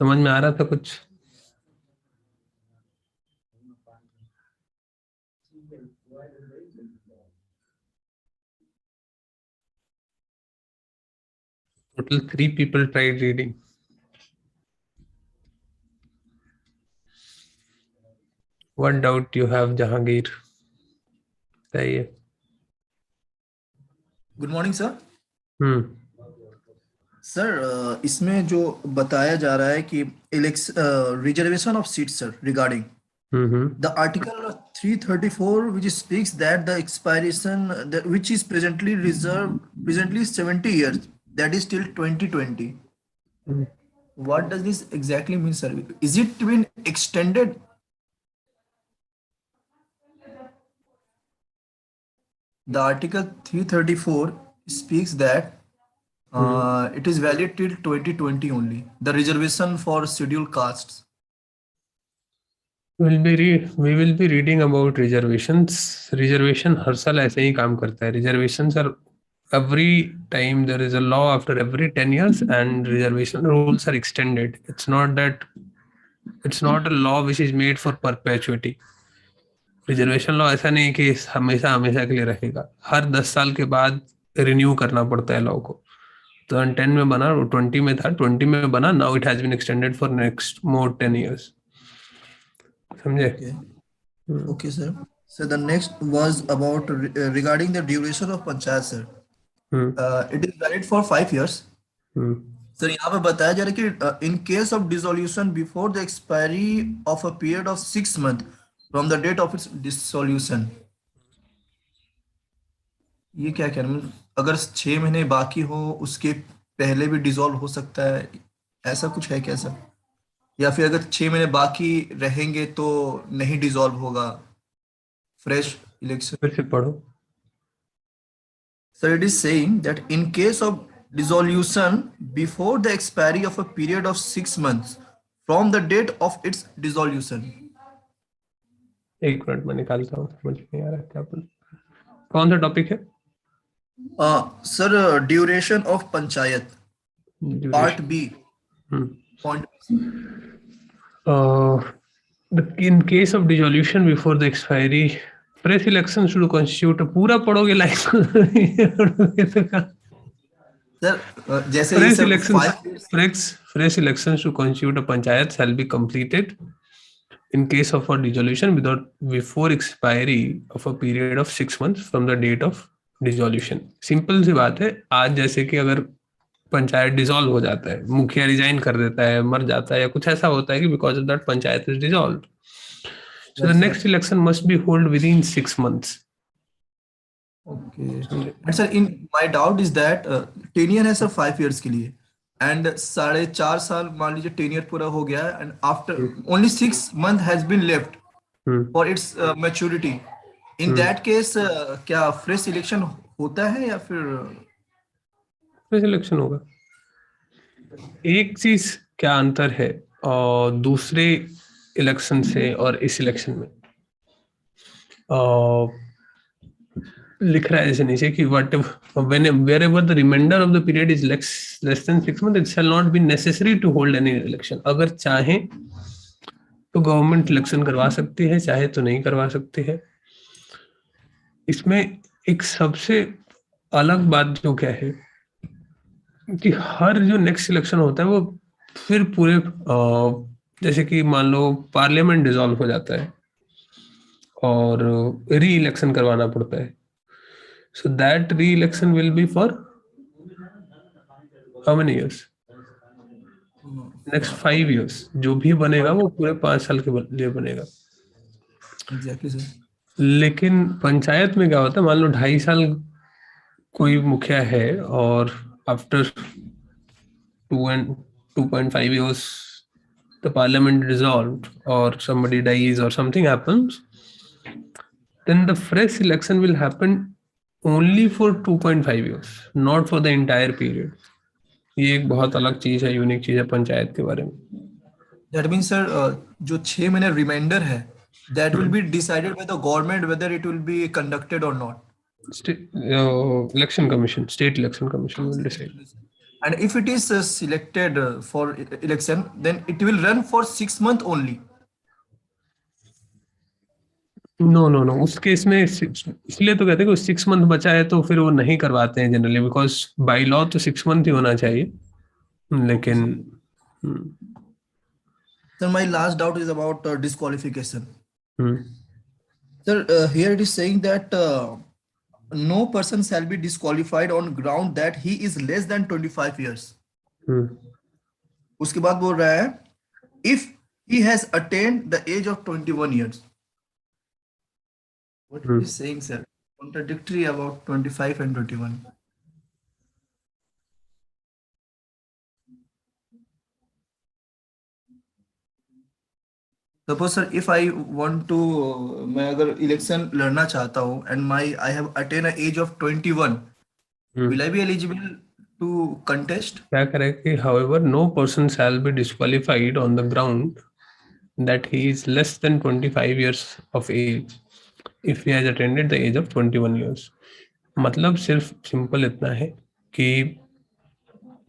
समझ में आ रहा था कुछ? Total 3 people tried reading. What doubt you have, Jahangir? बताइए। Good morning sir. सर इसमें जो बताया जा रहा है कि reservation of seat sir regarding the article 334 which speaks that the expiration which is presently 70 years, that is till 2020. What does this exactly mean, sir? Is it been extended? The article 334 speaks that it is valid till 2020 only, the reservation for scheduled castes. we will be reading about reservations. Reservation हर साल ऐसे ही काम करता है. Reservations are every time there is a law after every 10 years and reservation rules are extended. It's not a law which is made for perpetuity. Reservation law ऐसा नहीं कि हमेशा हमेशा के लिए रहेगा. हर 10 साल के बाद रिन्यू करना पड़ता है लॉ को. 2010 में बना, 20 में था, 20 में बना, now it has been extended for next more 10 years. समझे? Okay, sir. So the next was about regarding the duration of panchayat, sir. It is valid for 5 years. Sir यहाँ पे बताया जा रहा है कि in case of dissolution before the expiry of a period of 6 months from the date of its dissolution. ये क्या कह रहे हैं? अगर 6 महीने बाकी हो उसके पहले भी डिसॉल्व हो सकता है, ऐसा कुछ है क्या सर? या फिर अगर 6 महीने बाकी रहेंगे तो नहीं डिसॉल्व होगा फ्रेश इलेक्शन? फिर से पढ़ो. So it is saying that in case of dissolution before the expiry of a period of 6 months from the date of its dissolution. एक मिनट में निकालता हूँ, समझ नहीं आ रहा क्या बोल. कौन सा टॉपिक है? Sir duration of panchayat part B point. In case of dissolution before the expiry, fresh elections should constitute. पूरा पढ़ोगे लाइन सर जैसे ये fresh सब elections, fresh elections to constitute a panchayat shall be completed in case of a dissolution before expiry of a period of 6 months from the date of dissolution. Simple सी बात है. आज जैसे कि अगर पंचायत डिसॉल्व हो जाता है, मुखिया रिजाइन कर देता है, मर जाता है, या कुछ ऐसा होता है कि because of that panchayat is dissolved, so the next election must be hold with in 6 months. Okay. And sir, in my doubt is that tenure है सर 5 years के लिए and 4.5 साल मान लीजिए tenure पूरा हो गया and after only 6 months has been left for its maturity. In that case क्या fresh election होता है या फिर fresh election होगा? एक चीज क्या अंतर है और दूसरे इलेक्शन से और इस इलेक्शन में, लिख रहा है जैसे नीचे कि wherever the remainder of the period is less than 6 months, it shall not be necessary to hold any election. अगर चाहे तो गवर्नमेंट इलेक्शन करवा सकती है, चाहे तो नहीं करवा सकती है. इसमें एक सबसे अलग बात जो क्या है कि हर जो नेक्स्ट इलेक्शन होता है वो फिर पूरे जैसे कि मान लो पार्लियामेंट डिसॉल्व हो जाता है और री इलेक्शन करवाना पड़ता है. So that re-election will be for how many years? Next 5 years. जो भी बनेगा वो पूरे 5 साल के लिए बनेगा. Exactly sir. लेकिन पंचायत में क्या होता है, मान लो 2.5 साल कोई मुखिया है और after 2.5 years the parliament dissolved or somebody dies or something happens, then the fresh election will happen only for 2.5 years, not for the entire period. ये एक बहुत अलग चीज है, यूनिक चीज है पंचायत के बारे में. That means sir जो 6 महीने रिमाइंडर है that will be decided by the government whether it will be conducted or not. Election Commission, State Election Commission will decide. And if it is selected for election, then it will run for 6 months only. No, उस case में इसलिए तो कहते हैं कि 6 month बचा है तो फिर वो नहीं करवाते हैं जनरली, बिकॉज बाई लॉ तो 6 मंथ ही होना चाहिए, लेकिन Sir, my last doubt is about disqualification. Hmm, Sir, here it is saying that no person shall be disqualified on ground that he is less than 25 years. उसके बाद बोल रहा है if he has attained the age of 21 years. What is he saying, sir? Contradictory about 25 and 21. Suppose sir, if I want to, मैं अगर election लड़ना चाहता हूँ and I have attained an age of 21, will I be eligible to contest? क्या करें कि however no person shall be disqualified on the ground that he is less than 25 years of age if he has attained the age of 21 years. मतलब सिर्फ simple इतना है कि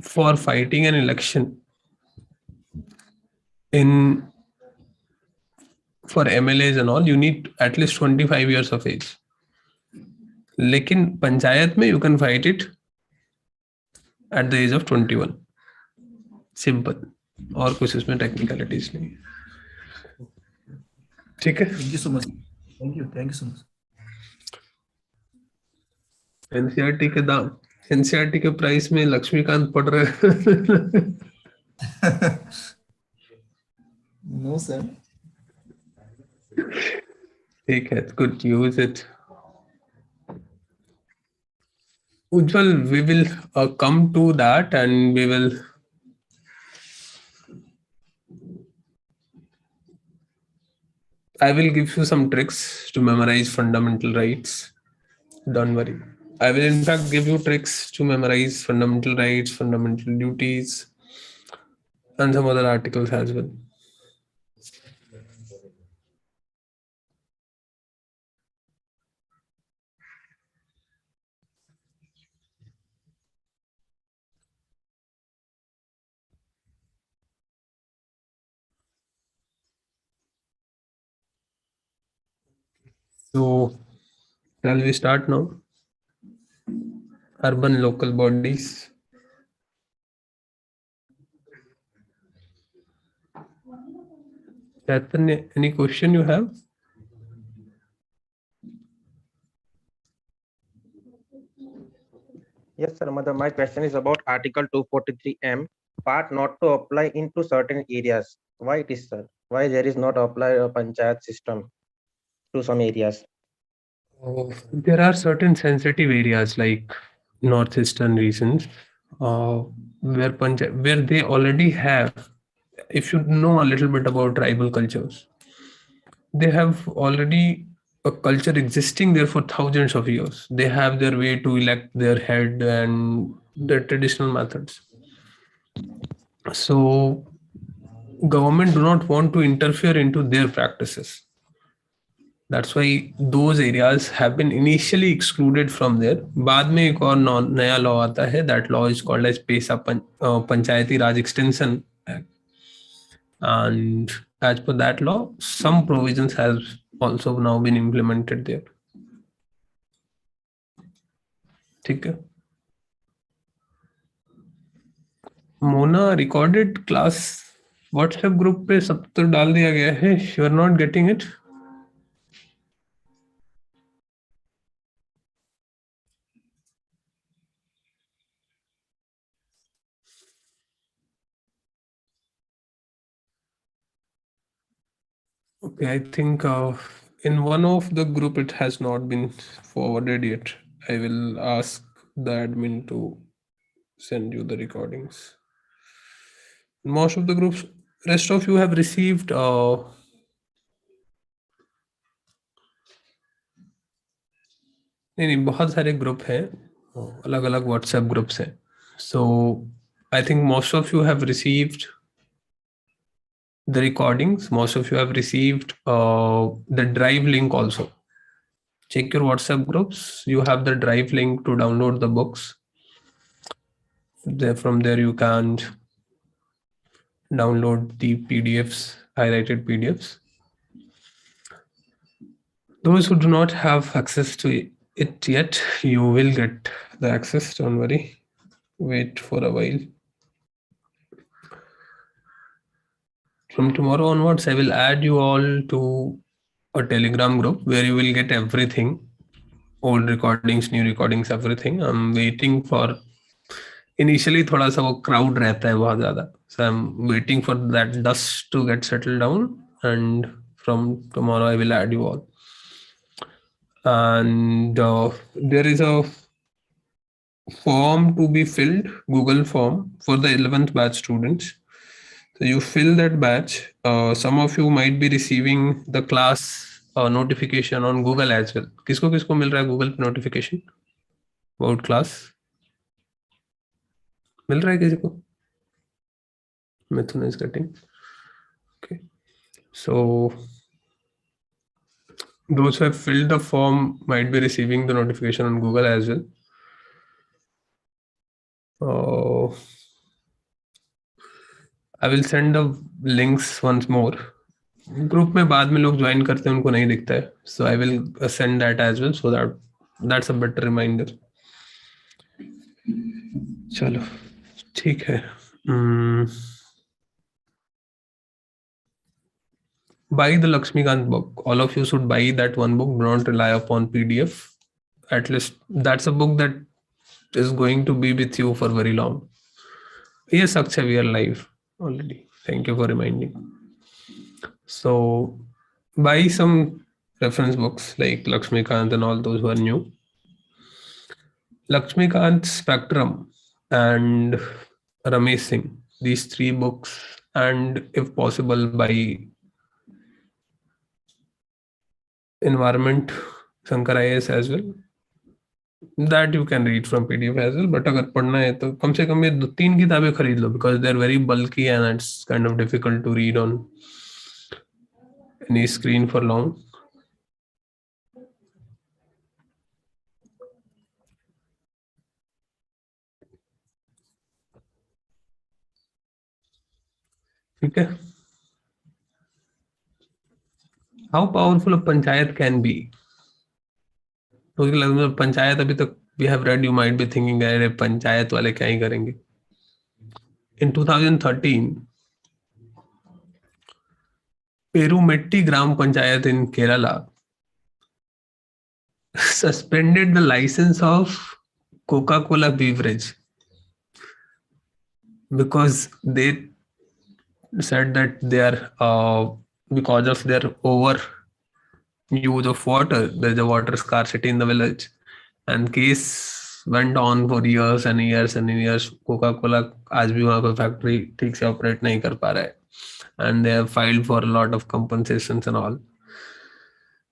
for fighting an election in for MLAs and all, you need at least 25 years of age. लेकिन पंचायत में you can fight it at the age of 21. Simple. और कुछ इसमें टेक्निकलिटीज नहीं. ठीक है. Thank you so much. Thank you so much. NCERT के दाम, एनसीईआरटी के प्राइस में लक्ष्मीकांत पढ़ रहे. No sir. ठीक है, good, use it. Ujjwal, we will come to that and we will I will give you some tricks to memorize fundamental rights. Don't worry. I will in fact give you tricks to memorize fundamental rights, fundamental duties, and some other articles as well. So, shall we start now? Urban local bodies. Chaitanya, any question you have? Yes, sir. My question is about Article 243M, part not to apply into certain areas. Why it is, sir? Why there is not apply a panchayat system to some areas? There are certain sensitive areas like northeastern regions where they already have. If you know a little bit about tribal cultures, they have already a culture existing there for thousands of years. They have their way to elect their head and their traditional methods. So government do not want to interfere into their practices. That's why those areas have been initially excluded from there. बाद में एक और नया law आता है. That law is called as PESA Panchayati Raj extension act. And as per that law, some provisions have also now been implemented there. ठीक है. Mona, recorded class WhatsApp group पे सब तो डाल दिया गया है. You are not getting it? Okay, I think in one of the group it has not been forwarded yet. I will ask the admin to send you the recordings. Most of the groups, rest of you have received नहीं, बहुत सारे group हैं, अलग अलग WhatsApp groups हैं. So I think most of you have received the recordings. Most of you have received the drive link also. check your WhatsApp groups. You have the Drive link to download the books. From there, you can download the PDFs, highlighted PDFs. Those who do not have access to it yet, you will get the access. Don't worry. Wait for a while. From tomorrow onwards, I will add you all to a Telegram group where you will get everything, old recordings, new recordings, everything. I'm waiting for. Initially, थोड़ा सा वो crowd रहता है बहुत ज़्यादा. So I'm waiting for that dust to get settled down, and from tomorrow I will add you all. And there is a form to be filled, Google form for the 11th batch students. So you fill that batch. Some of you might be receiving the class notification on Google as well. किसको किसको मिल रहा है Google पे notification about class? मिल रहा है किसी को? Mithun is getting. Okay. So those who have filled the form might be receiving the notification on Google as well. I will send the links once more. Group में बाद में लोग join करते हैं उनको नहीं दिखता है, so I will send that as well so that's a better reminder. चलो ठीक है. Buy the Lakshmikant book. All of you should buy that one book. Do not rely upon PDF. At least that's a book that is going to be with you for very long. Yes, Akshay, we are live already. Thank you for reminding. So buy some reference books like Lakshmikant and all those who are new. Lakshmikant, Spectrum, and Ramesh Singh. These three books, and if possible, buy Environment, Shankar IAS as well. That you can read from PDF as well. But अगर पढ़ना है तो कम से कम ये 2-3 किताबें खरीद लो, because they're very bulky and it's kind of difficult to read on any screen for long. ठीक है. How powerful a panchayat can be? तो लगभग पंचायत अभी तक we have read, you might be thinking अरे पंचायत वाले क्या ही करेंगे. In 2013, Perumetti Gram Panchayat in Kerala suspended the license of Coca-Cola beverage because they said that they are because of their over use of water, there's a water scarcity in the village, and case went on for years and years and years. Coca-Cola आज भी वहाँ पे factory ठीक से operate नहीं कर पा रहा है, and they have filed for a lot of compensations and all.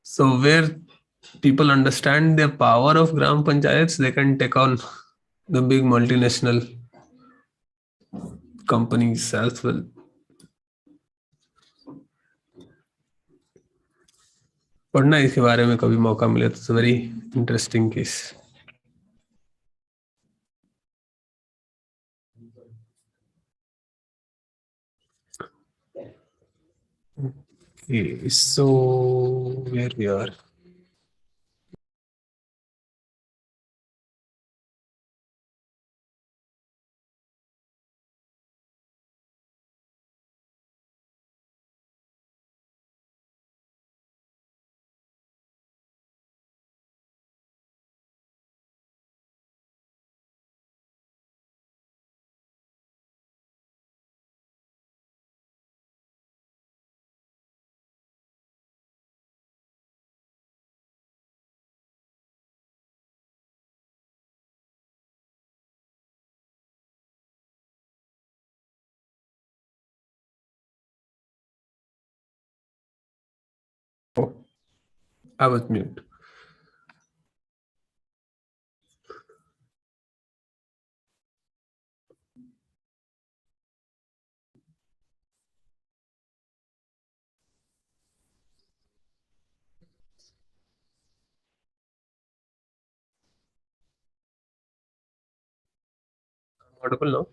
So where people understand the power of gram panchayats, they can take on the big multinational companies as well. पढ़ना इसके बारे में कभी मौका मिले तो very interesting case. Okay, so where we are. Oh, I was mute. Audible now?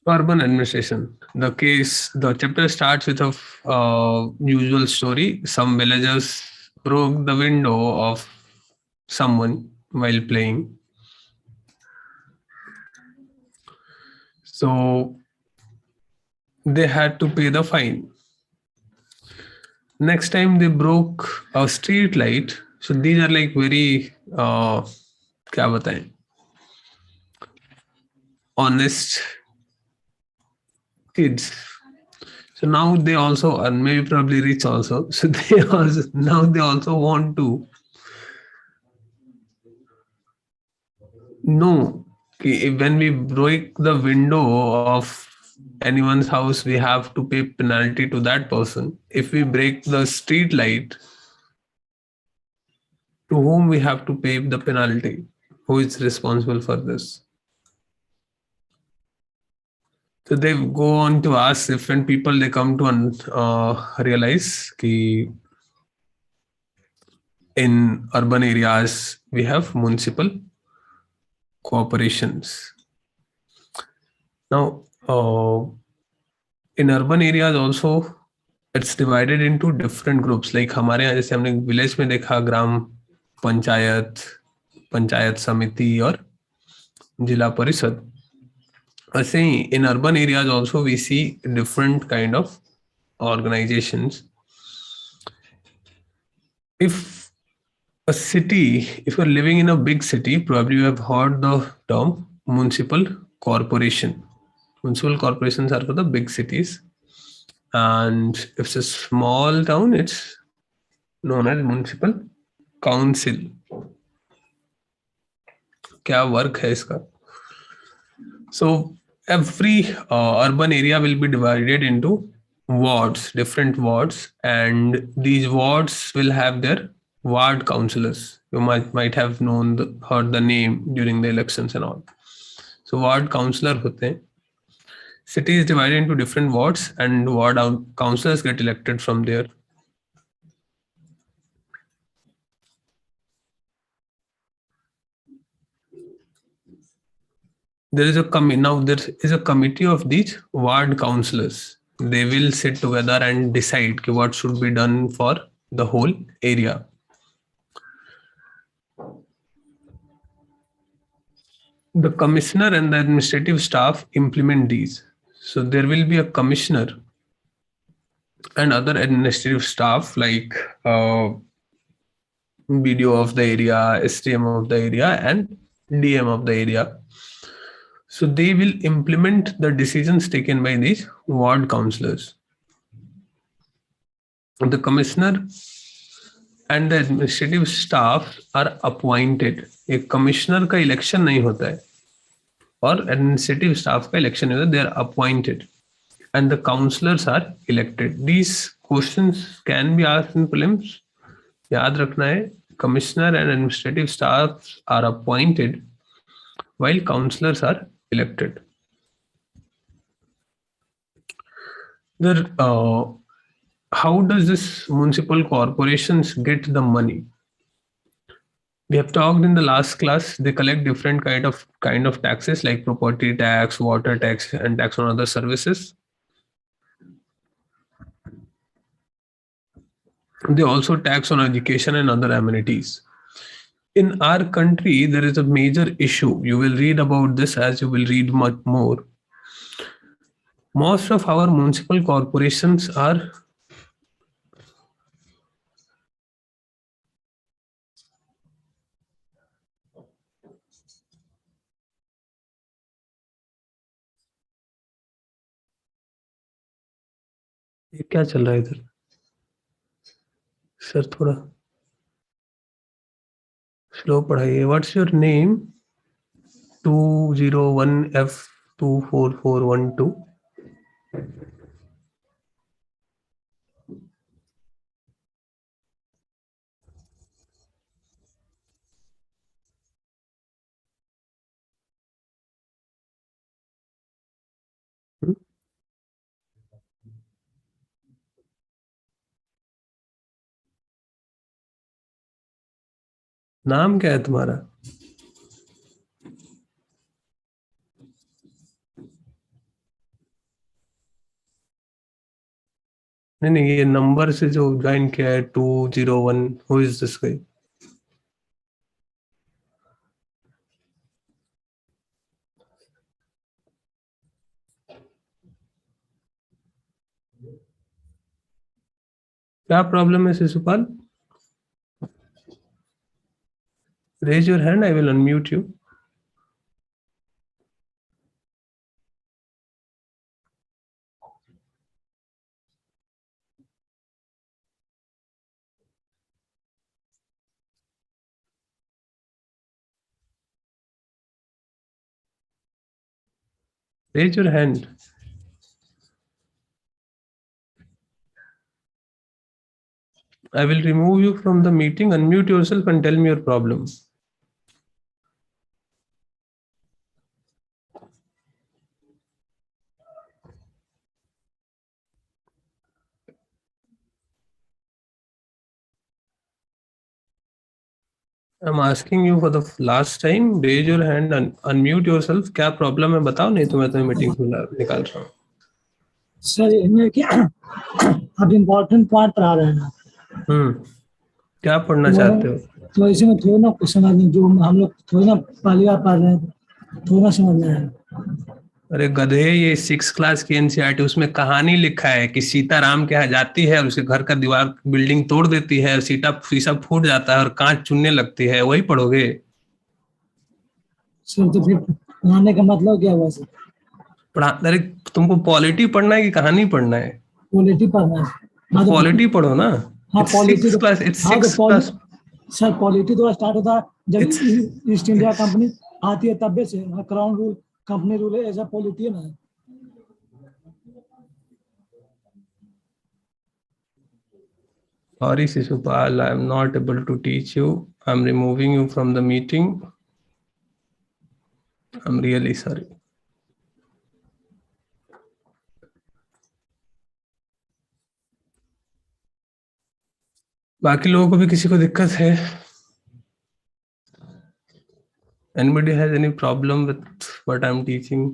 Urban administration. The chapter starts with a usual story. Some villagers broke the window of someone while playing. So they had to pay the fine. Next time they broke a street light. So these are like very क्या बताएं, honest kids. So now they also are maybe probably rich also. So they also want to know when we break the window of anyone's house, we have to pay penalty to that person. If we break the street light, to whom we have to pay the penalty? Who is responsible for this? So they go on to ask different people. They come to realize that in urban areas we have municipal corporations. Now, in urban areas also, it's divided into different groups. Like हमारे यहाँ जैसे हमने village में देखा ग्राम पंचायत, पंचायत समिति और जिला परिषद. ऐसे ही in urban areas also we see different kind of organizations. If if you're living in a big city, probably you have heard the term municipal corporation. Municipal corporations are for the big cities. And if it's a small town, it's known as municipal council. क्या work है इसका? So every urban area will be divided into wards, different wards, and these wards will have their ward councillors. You might have heard the name during the elections and all. So ward councillor होते हैं. City is divided into different wards, and ward councillors get elected from there. There is a committee of these ward councillors. They will sit together and decide what should be done for the whole area. The commissioner and the administrative staff implement these. So there will be a commissioner and other administrative staff like BDO of the area, STM of the area, and DM of the area. So they will implement the decisions taken by these ward councillors. The commissioner and the administrative staff are appointed. एक commissioner का election नहीं होता है और administrative staff का election होता है. They are appointed and the councillors are elected. These questions can be asked in prelims. याद रखना है, commissioner and administrative staff are appointed while councillors are elected. How does this municipal corporations get the money? We have talked in the last class. They collect different kind of taxes like property tax, water tax, and tax on other services. They also tax on education and other amenities. In our country, there is a major issue. You will read about this as you will read much more. Most of our municipal corporations are ये क्या चल रहा है इधर sir? थोड़ा slow पढ़ाइए. What's your name? 201F24412. नाम क्या है तुम्हारा? नहीं नहीं, ये नंबर से जो ज्वाइन किया है 201, हु इज दिस गाय? क्या प्रॉब्लम है Shishupal? Raise your hand, I will unmute you. Raise your hand. I will remove you from the meeting. Unmute yourself and tell me your problem. I'm asking you for the last time. Raise your hand and unmute yourself. क्या problem है बताओ, नहीं तो मैं तुम्हें meeting से निकाल रहा हूँ. सर इनमें क्या अब इम्पोर्टेंट पॉइंट पढ़ा रहे हैं ना, क्या पढ़ना चाहते हो? तो इसी में थोड़ा ना कुछ समझ नहीं, जो हम लोग थोड़ा ना पहली बार पढ़ रहे हैं, थोड़ा समझ में आया. अरे गधे, ये 6 क्लास की एनसीईआरटी, उसमें कहानी लिखा है कि सीताराम के यहाँ जाती है और उसके घर का दीवार बिल्डिंग तोड़ देती है और शीशा फूट जाता है और कांच चुनने लगती है, वही पढ़ोगे? सर तो फिर पढ़ाने का मतलब क्या हुआ सर? अरे तुमको पॉलिटी पढ़ना है कि कहानी पढ़ना है? पॉलिटी पढ़ना है. हाँ तो पॉलिटी पढ़ो ना. हाँ पॉलिटी तो इट्स हाँ तो 6 क्लास. सर पॉलिटी तो स्टार्ट होता है जब It's ईस्ट इंडिया कंपनी आती है, तब से क्राउन रूल, कंपनी रूल है, ऐसा पॉलिटी है ना. Sorry, Sisupal, I am not able to teach you. I'm removing you from the meeting. I'm really sorry. बाकी लोगों को भी किसी को दिक्कत है? Anybody has any problem with what I'm teaching?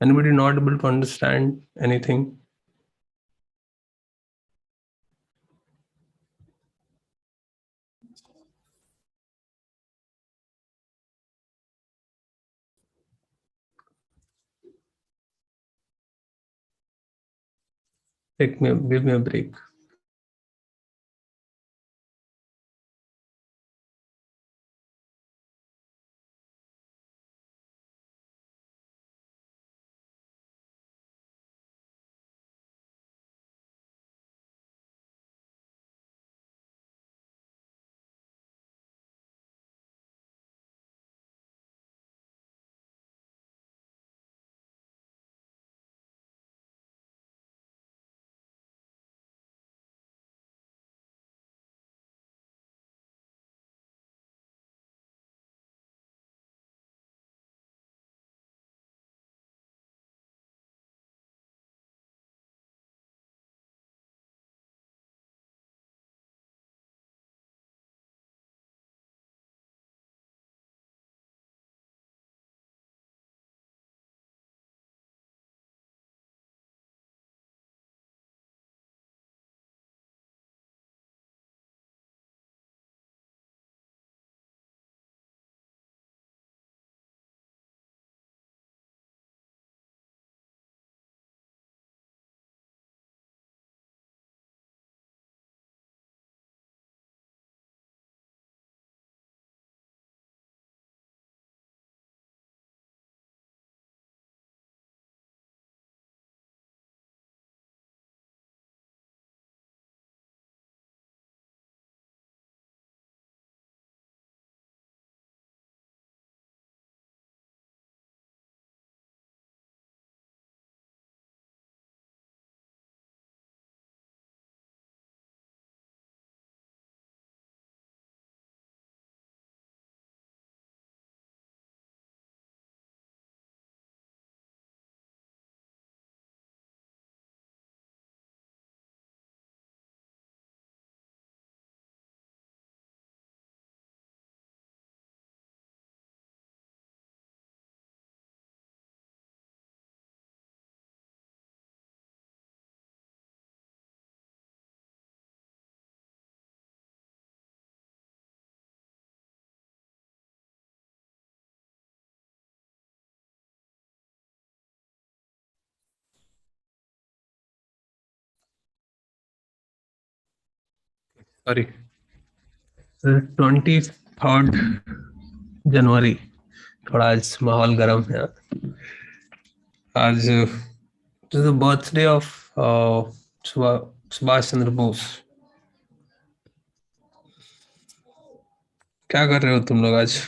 Anybody not able to understand anything? Give me a break. Sorry, 23 जनवरी। थोड़ा आज माहौल गर्म है। आज the birthday of Subhash Chandra Bose. क्या कर रहे हो तुम लोग आज?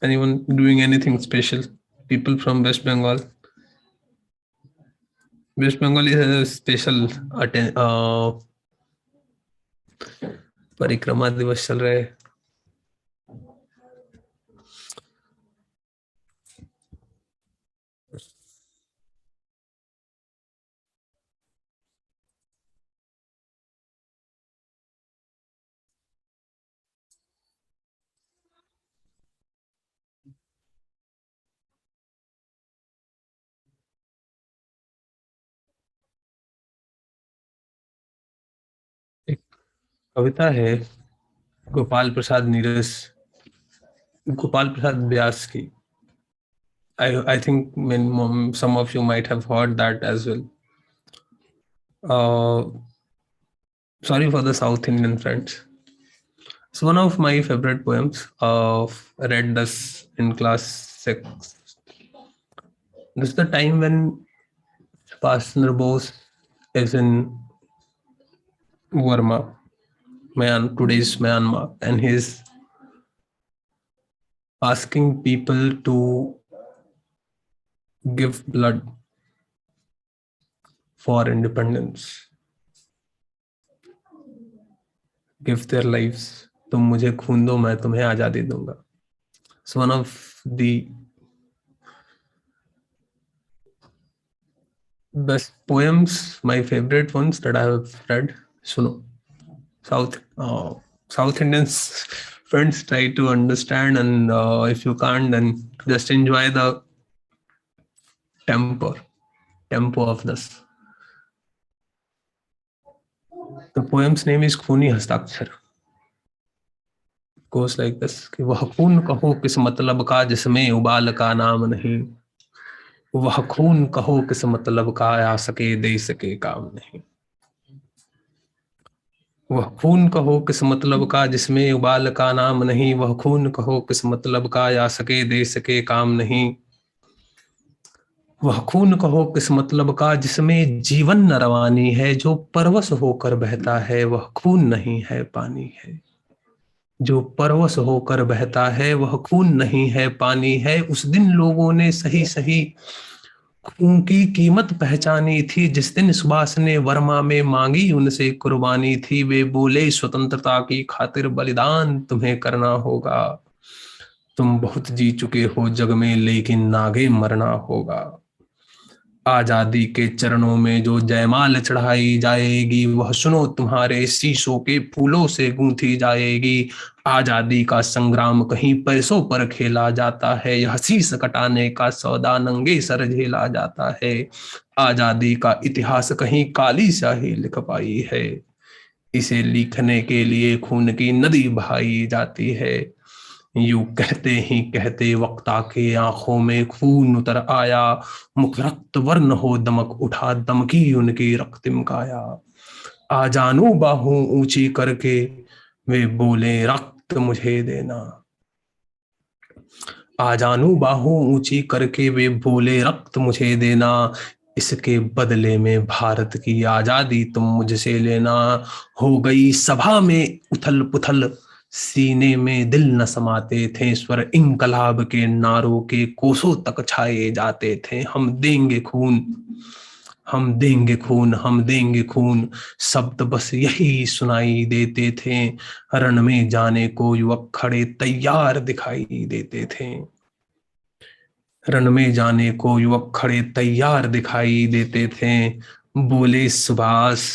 Anyone doing anything special? People from West Bengal. West Bengal is a special परिक्रमा दिवस चल रहे हैं। एक कविता है गोपाल प्रसाद नीरज, गोपाल प्रसाद व्यास की। I think some of you might have heard that as well. Sorry for the South Indian friends. It's one of my favorite poems. Read this in class 6. This is the time when Subhash Chandra Bose is in Burma, today's Myanmar, and he's asking people to give blood for independence, give their lives. तुम मुझे खून दो, मैं तुम्हें आजादी दूंगा. It's one of the best poems, my favorite ones that I have read. Suno. South Indians friends, try to understand, and if you can't, then just enjoy the tempo of this. The poem's name is खूनी हस्ताक्षर. Goes like this कि वह खून कहो किस मतलब का जिसमें उबाल का नाम नहीं, वह खून कहो किस मतलब का आ सके दे सके काम नहीं, वह खून कहो किस मतलब का जिसमें उबाल का नाम नहीं, वह खून कहो किस मतलब का आ सके दे सके काम नहीं, वह खून कहो किस मतलब का जिसमें जीवन न रवानी है, जो परवश होकर बहता है वह खून नहीं है पानी है, जो परवश होकर बहता है वह खून नहीं है पानी है। उस दिन लोगों ने सही सही खून की कीमत पहचानी थी, जिस दिन सुभाष ने वर्मा में मांगी उनसे कुर्बानी थी। वे बोले स्वतंत्रता की खातिर बलिदान तुम्हें करना होगा, तुम बहुत जी चुके हो जग में लेकिन आगे मरना होगा। आजादी के चरणों में जो जयमाल चढ़ाई जाएगी, वह सुनो तुम्हारे शीशों के फूलों से गूंथी जाएगी। आजादी का संग्राम कहीं पैसों पर खेला जाता है, यह शीश कटाने का सौदा नंगे सर झेला जाता है। आजादी का इतिहास कहीं काली स्याही लिख पाई है, इसे लिखने के लिए खून की नदी बहाई जाती है। यूं कहते ही कहते वक्ता के आंखों में खून उतर आया, मुख रक्त वर्ण हो दमक उठा, दमकी उनकी रक्तिम काया। आ जानू बाहों ऊंची करके वे बोले रक्त मुझे देना, आ जानू बाहों ऊंची करके वे बोले रक्त मुझे देना, इसके बदले में भारत की आजादी तुम मुझसे लेना। हो गई सभा में उथल पुथल, सीने में दिल न समाते थे, स्वर इंकलाब के नारों के कोसों तक छाए जाते थे। हम देंगे खून, हम देंगे खून, हम देंगे खून, शब्द बस यही सुनाई देते थे। रण में जाने को युवक खड़े तैयार दिखाई देते थे, रण में जाने को युवक खड़े तैयार दिखाई देते थे। बोले सुभाष,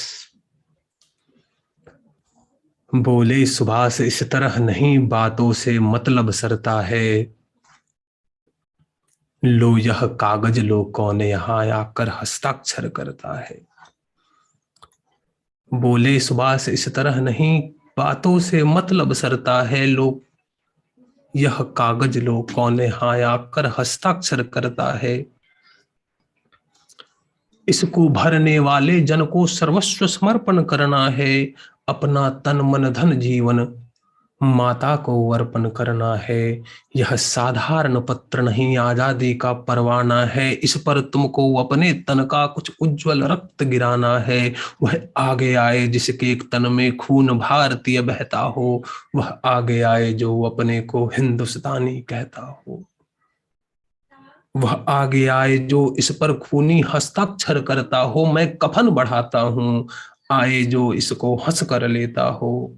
बोले सुभाष इस तरह नहीं बातों से मतलब सरता है, लो यह कागज लो कौन यहाँ आकर हस्ताक्षर करता है। बोले सुभाष इस तरह नहीं बातों से मतलब सरता है, लो यह कागज लो कौन यहाँ आकर हस्ताक्षर करता है। इसको भरने वाले जन को सर्वस्व समर्पण करना है, अपना तन मन धन जीवन माता को अर्पण करना है। यह साधारण पत्र नहीं, आजादी का परवाना है। इस पर तुमको अपने तन का कुछ उज्जवल रक्त गिराना है। वह आगे आए जिसके एक तन में खून भारतीय बहता हो, वह आगे आए जो अपने को हिंदुस्तानी कहता हो। वह आगे आए जो इस पर खूनी हस्ताक्षर करता हो, मैं कफन बढ़ाता हूं, आए जो इसको हंस कर लेता हो।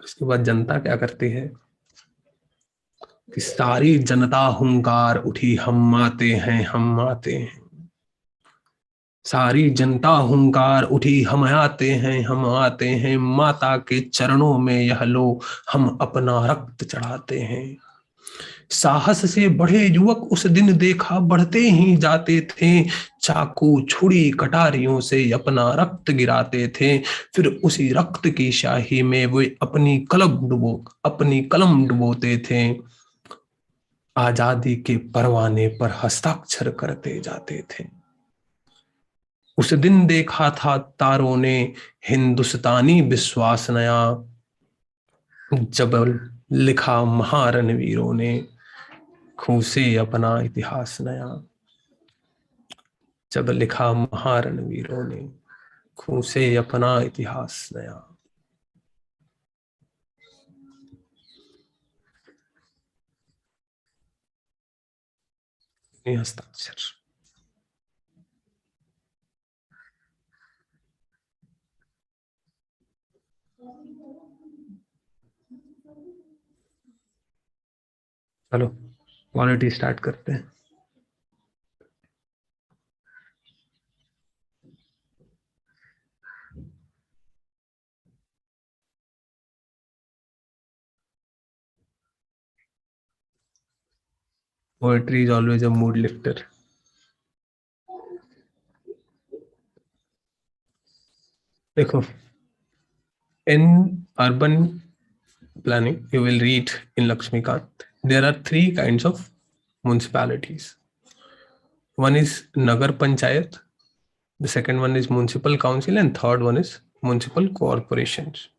इसके बाद जनता क्या करती है कि सारी जनता हुंकार उठी, हम आते हैं, हम आते हैं। सारी जनता हुंकार उठी, हम आते हैं, हम आते हैं। माता के चरणों में यह लो, हम अपना रक्त चढ़ाते हैं। साहस से बढ़े युवक उस दिन देखा, बढ़ते ही जाते थे। चाकू छुरी कटारियों से अपना रक्त गिराते थे। फिर उसी रक्त की शाही में वे अपनी कलम डुबोते थे। आजादी के परवाने पर हस्ताक्षर करते जाते थे। उस दिन देखा था तारों ने हिंदुस्तानी विश्वास नया, जब लिखा महारणवीरों ने खून से अपना इतिहास नया। जब लिखा महारणवीरों ने खून से अपना इतिहास नया। हस्ताक्षर। चलो पॉलिटी स्टार्ट करते हैं। Poetry is always a mood lifter. देखो, in urban planning you will read in Lakshmikant there are three kinds of municipalities. One is Nagar Panchayat, the second one is municipal council, and third one is municipal corporations.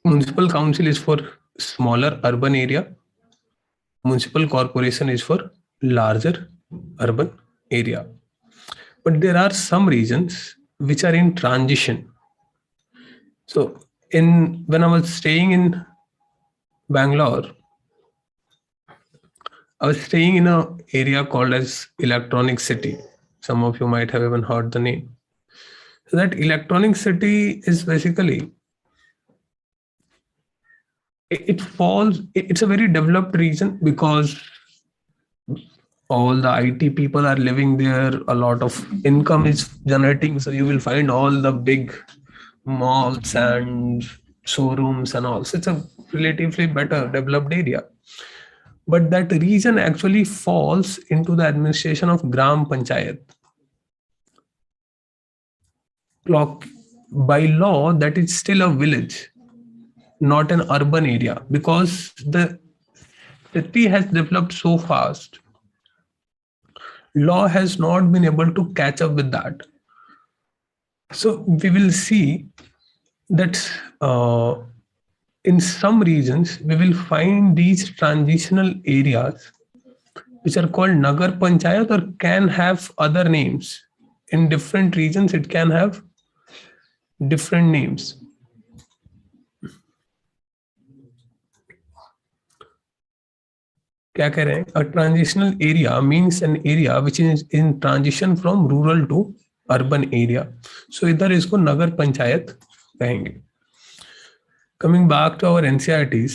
Municipal council is for smaller urban area. Municipal corporation is for larger urban area. But there are some regions which are in transition. So when I was staying in Bangalore, I was staying in an area called as Electronic City. Some of you might have even heard the name. So that Electronic City is basically, it's a very developed region because all the IT people are living there, a lot of income is generating. So you will find all the big malls and showrooms and all. So it's a relatively better developed area. But that region actually falls into the administration of Gram Panchayat. By law, that is still a village, not an urban area, because the city has developed so fast. Law has not been able to catch up with that. So we will see that in some regions, we will find these transitional areas which are called Nagar Panchayat or can have other names. In different regions, it can have different names. क्या कह रहे हैं? A transitional area means an area which is in transition from rural to urban area. So इधर इसको नगर पंचायत कहेंगे. Coming back to our NCRTs,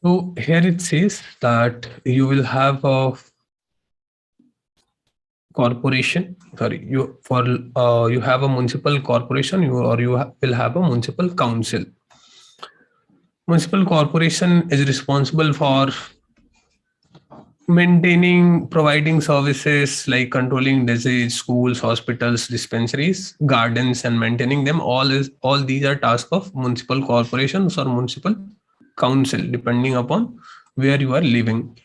so here it says that you will have a corporation. You have a municipal corporation, will have a municipal council. Municipal corporation is responsible for maintaining, providing services like controlling disease, schools, hospitals, dispensaries, gardens, and maintaining them. All these are tasks of municipal corporations or municipal council, depending upon where you are living.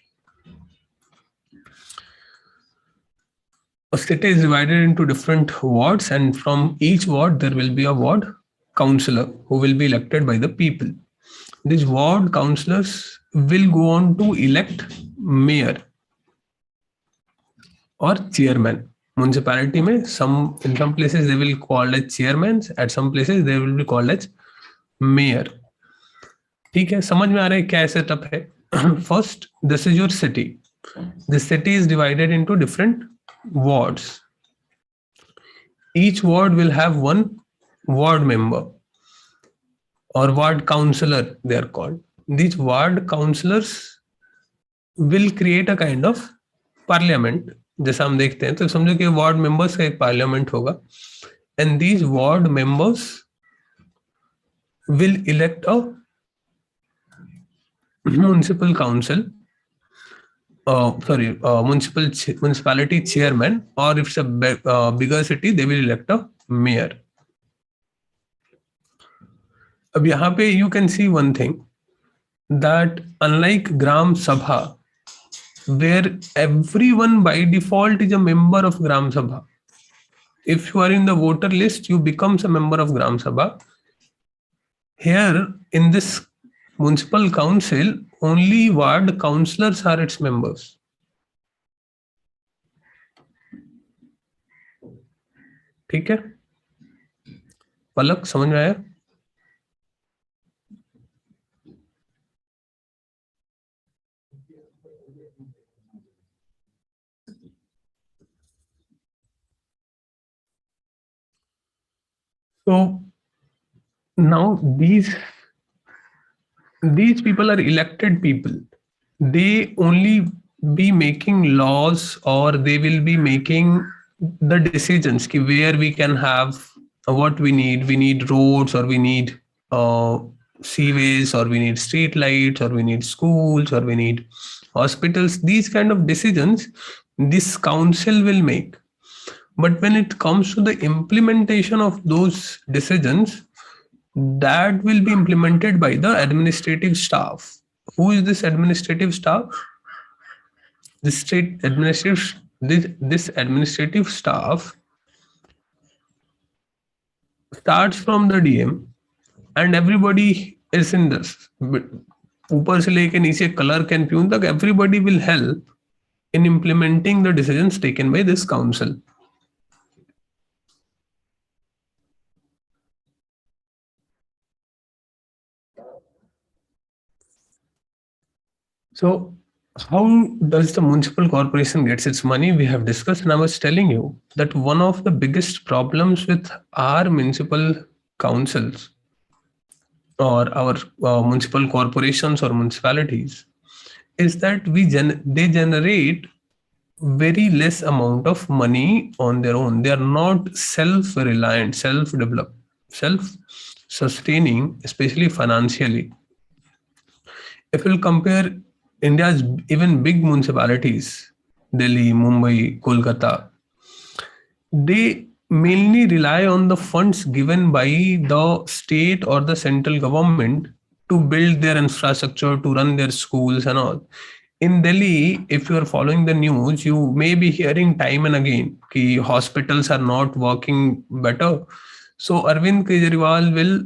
A city is divided into different wards, and from each ward there will be a ward councillor who will be elected by the people. These ward councillors will go on to elect mayor or chairman. Municipality में in some places they will call as chairmen, at some places they will be called as mayor. ठीक है, समझ में आ रहा है क्या setup है? First, this is your city. The city is divided into different wards. Each ward will have one ward member or ward councillor, they are called. These ward councillors will create a kind of parliament. जैसा हम देखते हैं, तो समझो कि ward members का एक parliament होगा, and these ward members will elect a municipal council, municipality chairman, or if it's a bigger city, they will elect a mayor. अब यहाँ पे you can see one thing, that unlike Gram Sabha, where everyone by default is a member of Gram Sabha, if you are in the voter list, you becomes a member of Gram Sabha. Here in this municipal council, only ward councillors are its members. ठीक है, पलक समझ में आया? So now these people are elected people. They only be making laws, or they will be making the decisions ki where we can have what we need. We need roads, or we need seaways, or we need street lights, or we need schools, or we need hospitals. These kind of decisions this council will make. But when it comes to the implementation of those decisions, that will be implemented by the administrative staff. Who is this administrative staff? This administrative staff starts from the DM, and everybody is in this. ऊपर से लेके नीचे clerk and peon तक, everybody will help in implementing the decisions taken by this council. So how does the municipal corporation gets its money? We have discussed, and I was telling you that one of the biggest problems with our municipal councils or our municipal corporations or municipalities is that they generate very less amount of money on their own. They are not self-reliant, self-developed, self-sustaining, especially financially. If we'll compare India's even big municipalities, Delhi, Mumbai, Kolkata, they mainly rely on the funds given by the state or the central government to build their infrastructure, to run their schools and all. In Delhi, if you are following the news, you may be hearing time and again that hospitals are not working better. So Arvind Kejriwal will,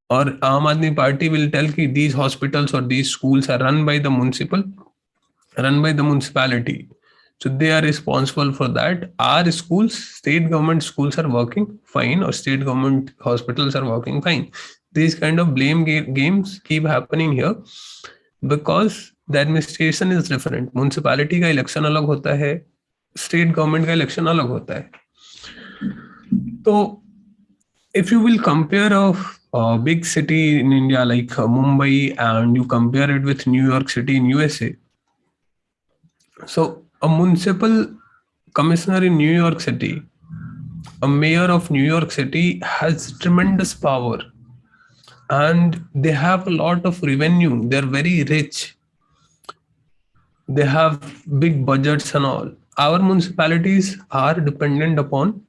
or Aam Aadmi Party will tell that these hospitals or these schools are run by the municipality. So they are responsible for that. Our schools, state government schools are working fine, or state government hospitals are working fine. These kind of blame games keep happening here because the administration is different. Municipality का election अलग होता है, state government का election अलग होता है. So if you will compare a big city in India like Mumbai, and you compare it with New York City in USA, so a municipal commissioner in New York City, a mayor of New York City has tremendous power. and they have a lot of revenue. They're very rich. They have big budgets and all. Our municipalities are dependent upon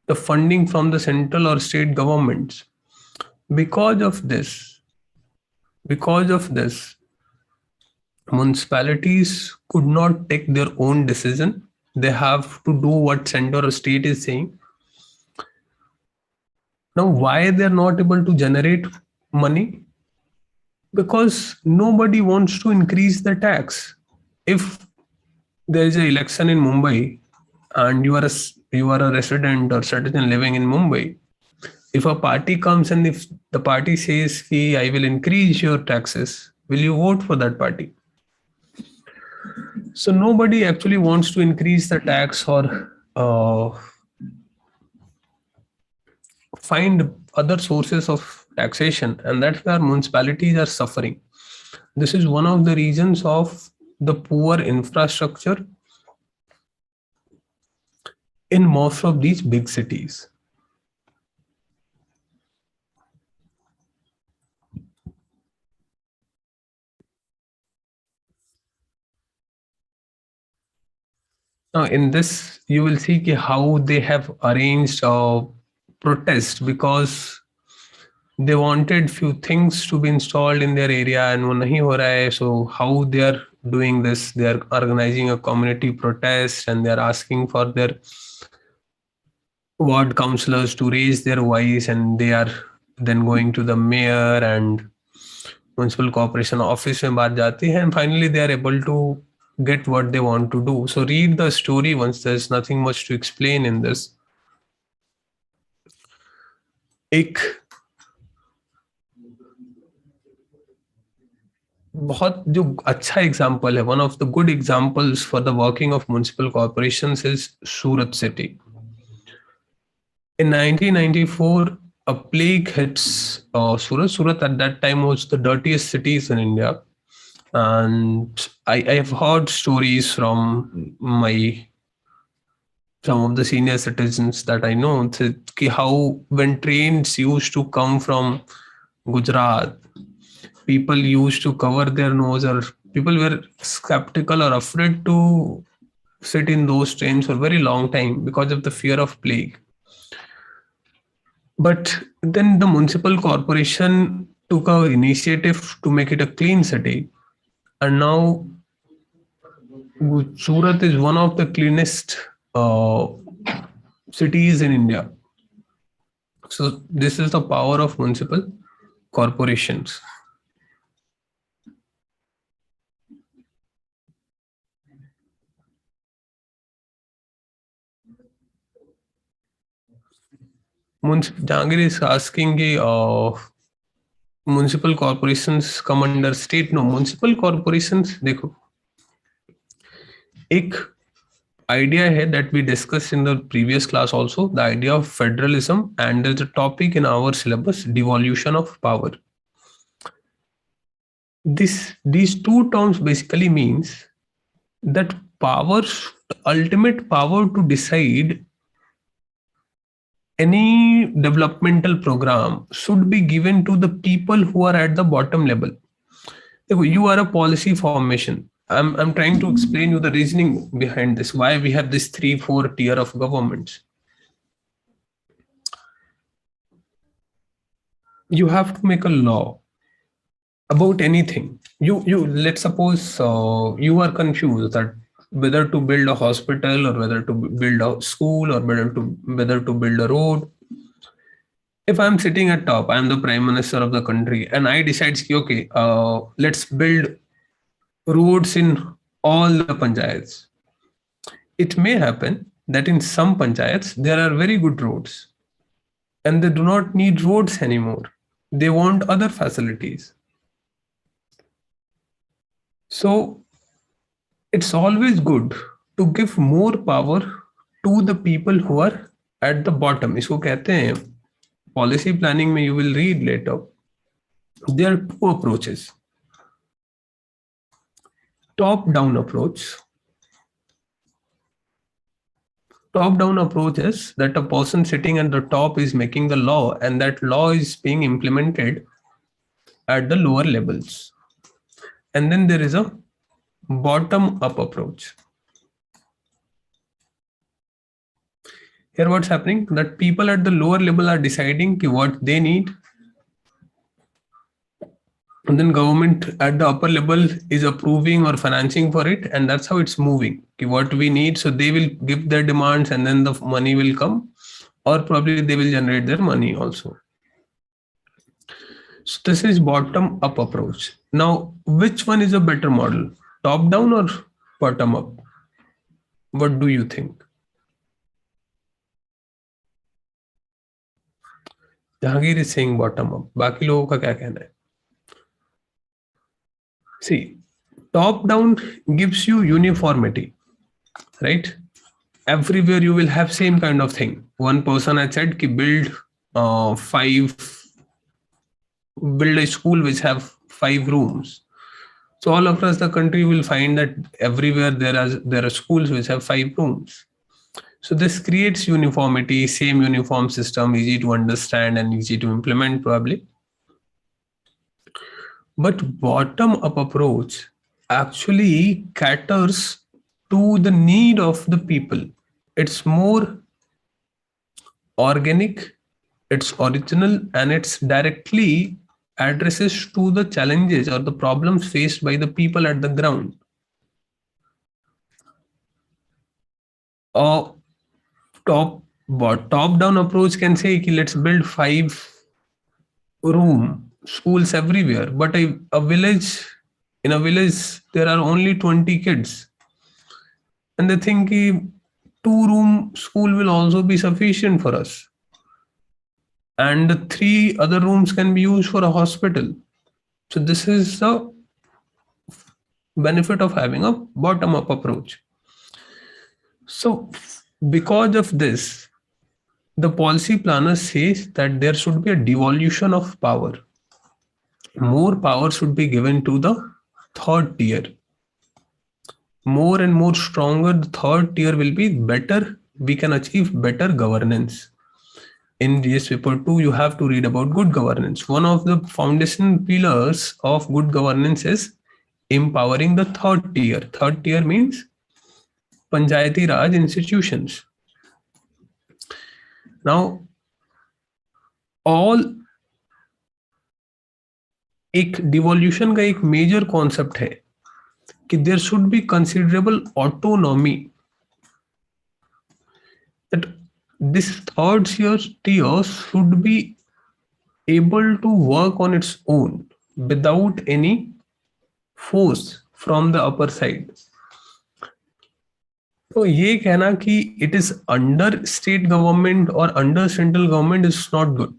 the funding from the central or state governments. Because of this, because of this, municipalities could not take their own decision. They have to do what center or state is saying. Now, why they're not able to generate money? Because nobody wants to increase the tax. If there is an election in Mumbai and you are a resident or citizen living in Mumbai, if a party comes and if the party says, "Ki, I will increase your taxes," will you vote for that party? So nobody actually wants to increase the tax or find other sources of taxation, and that's where municipalities are suffering. This is one of the reasons of the poor infrastructure in most of these big cities. Now, in this, you will see how they have arranged a protest because they wanted few things to be installed in their area and वो नहीं हो रहा है. So how they are doing this? They are organizing a community protest and they are asking for their ward councillors to raise their voice, and they are then going to the mayor and municipal corporation office में बात जाती है, and finally they are able to get what they want to do. So read the story once. There's nothing much to explain in this. एक बहुत जो अच्छा example है, one of the good examples for the working of municipal corporations is Surat city. In 1994, a plague hits Surat. Surat at that time was the dirtiest cities in India. And I have heard stories from some of the senior citizens that I know how when trains used to come from Gujarat, people used to cover their nose, or people were skeptical or afraid to sit in those trains for a very long time because of the fear of plague. But then the municipal corporation took an initiative to make it a clean city. And now Surat is one of the cleanest cities in India. So this is the power of municipal corporations. Jahangir is asking municipal corporations come under state. No, municipal corporations, देखो, एक idea है that we discussed in the previous class also, the idea of federalism, and there's a topic in our syllabus, devolution of power. These two terms basically means that ultimate power to decide any developmental program should be given to the people who are at the bottom level. You are a policy formation. I'm trying to explain you the reasoning behind this, why we have this 3-4 tier of governments. You have to make a law about anything. You let's suppose you are confused that whether to build a hospital or whether to build a school or whether to build a road. If I'm sitting at top, I'm the prime minister of the country, and I decide, okay, let's build roads in all the panchayats. It may happen that in some panchayats there are very good roads, and they do not need roads anymore. They want other facilities. So it's always good to give more power to the people who are at the bottom. इसको कहते हैं policy planning में, you will read later. There are two approaches. Top-down approach Top down approach is that a person sitting at the top is making the law, and that law is being implemented at the lower levels. And then there is a bottom up approach. Here what's happening, that people at the lower level are deciding what they need, and then government at the upper level is approving or financing for it, and that's how it's moving. What we need, so they will give their demands and then the money will come, or probably they will generate their money also. So this is bottom up approach. Now, which one is a better model, top down or bottom up? What do you think? Jahangir is saying bottom up. बाकी लोगों का क्या कहना है? See, top down gives you uniformity, right? Everywhere you will have same kind of thing. One person had said ki build a school which have 5 rooms. So all across the country will find that everywhere there are schools which have 5 rooms. So this creates uniformity, same uniform system, easy to understand and easy to implement probably. But bottom up approach actually caters to the need of the people. It's more organic, it's original, and it's directly addresses to the challenges or the problems faced by the people at the ground. A top down approach can say, let's build 5 room schools everywhere, but in a village there are only 20 kids, and they think 2-room school will also be sufficient for us, and the 3 other rooms can be used for a hospital. So this is the benefit of having a bottom up approach. So because of this, the policy planner says that there should be a devolution of power. More power should be given to the third tier. More and more stronger the third tier will be, better we can achieve better governance. In GS paper 2, you have to read about good governance. One of the foundation pillars of good governance is empowering the third tier. Third tier means Panchayati Raj institutions. Now, all एक devolution का एक major concept है कि there should be considerable autonomy, that this third tier should be able to work on its own without any force from the upper side. तो ये कहना कि it is under state government or under central government is not good.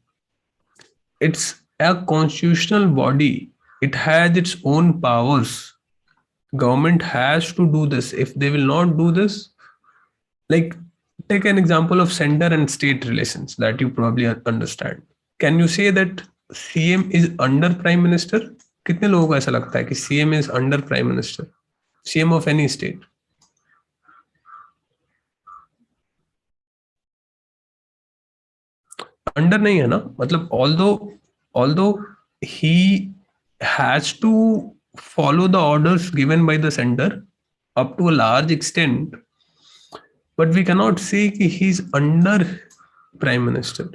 It's a constitutional body. It has its own powers. Government has to do this. If they will not do this, like take an example of center and state relations that you probably understand. Can you say that CM is under Prime Minister? कितने लोगों को ऐसा लगता है कि CM is under Prime Minister? CM of any state? Under नहीं है ना, मतलब although he has to follow the orders given by the center up to a large extent, but we cannot say कि he's under Prime Minister.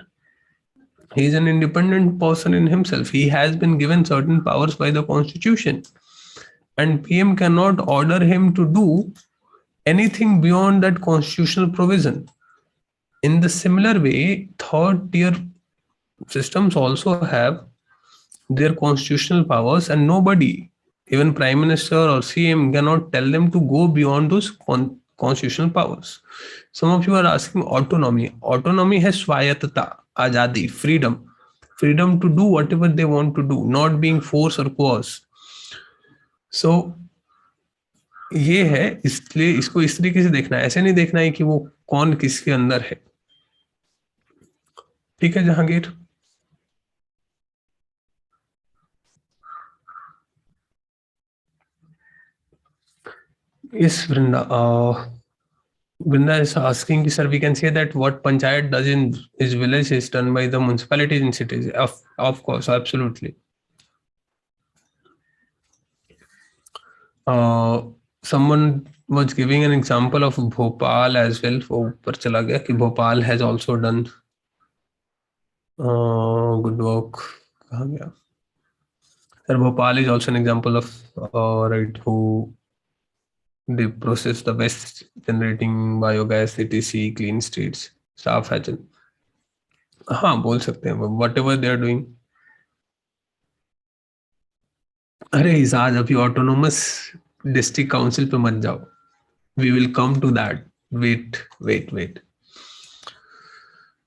He is an independent person in himself. He has been given certain powers by the constitution, and PM cannot order him to do anything beyond that constitutional provision. In the similar way, third tier systems also have their constitutional powers, and nobody, even Prime Minister or CM, cannot tell them to go beyond those constitutional powers. Some of you are asking autonomy. Autonomy has swayatata, azadi, freedom to do whatever they want to do, not being forced or coerced. So ये है, इसलिए इसको इस तरीके से देखना है, ऐसे नहीं देखना है कि वो कौन किसके अंदर है. ठीक है Jahangir? Yes, Vrinda. Brinda is asking, sir, we can say that what panchayat does in his village is done by the municipalities in cities. Of course, absolutely. Someone was giving an example of Bhopal as well. वो ऊपर चला गया कि Bhopal has also done good work. कहाँ गया? Sir, Bhopal is also an example of right who they process the waste generating biogas, etc, clean streets, साफ है चल. हाँ बोल सकते हैं whatever they are doing. अरे इजाज अभी ऑटोनोमस डिस्ट्रिक्ट काउंसिल पे मत जाओ. We will come to that. Wait.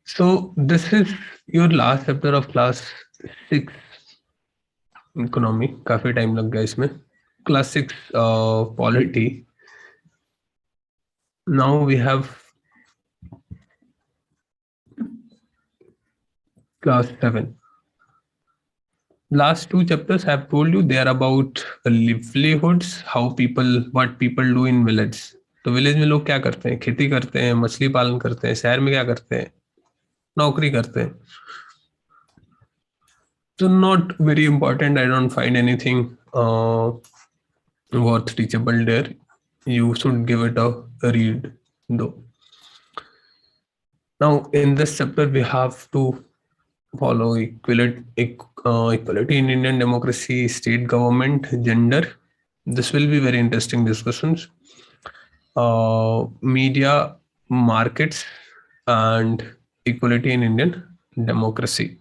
So this is your last chapter of class 6 economy. काफी टाइम लग गया इसमें. Class 6 polity. Now we have class 7. Last two chapters I have told you they are about livelihoods, what people do in village. तो village में लोग क्या करते हैं? खेती करते हैं, मछली पालन करते हैं. शहर में क्या करते हैं? नौकरी करते हैं. So not very important. I don't find anything worth teachable there. You should give it a read though. Now in this chapter we have to follow equality in Indian democracy, state government, gender. This will be very interesting discussions. Media, markets, and equality in Indian democracy.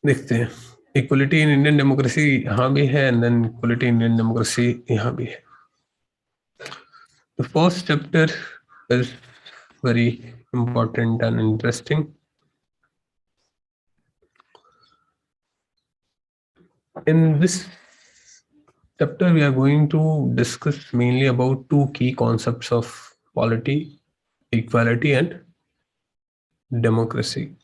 देखते हैं. Equality in Indian democracy यहाँ भी है and then equality in Indian democracy यहाँ भी है. The first chapter is very important and interesting. In this chapter, we are going to discuss mainly about two key concepts of polity, equality and democracy.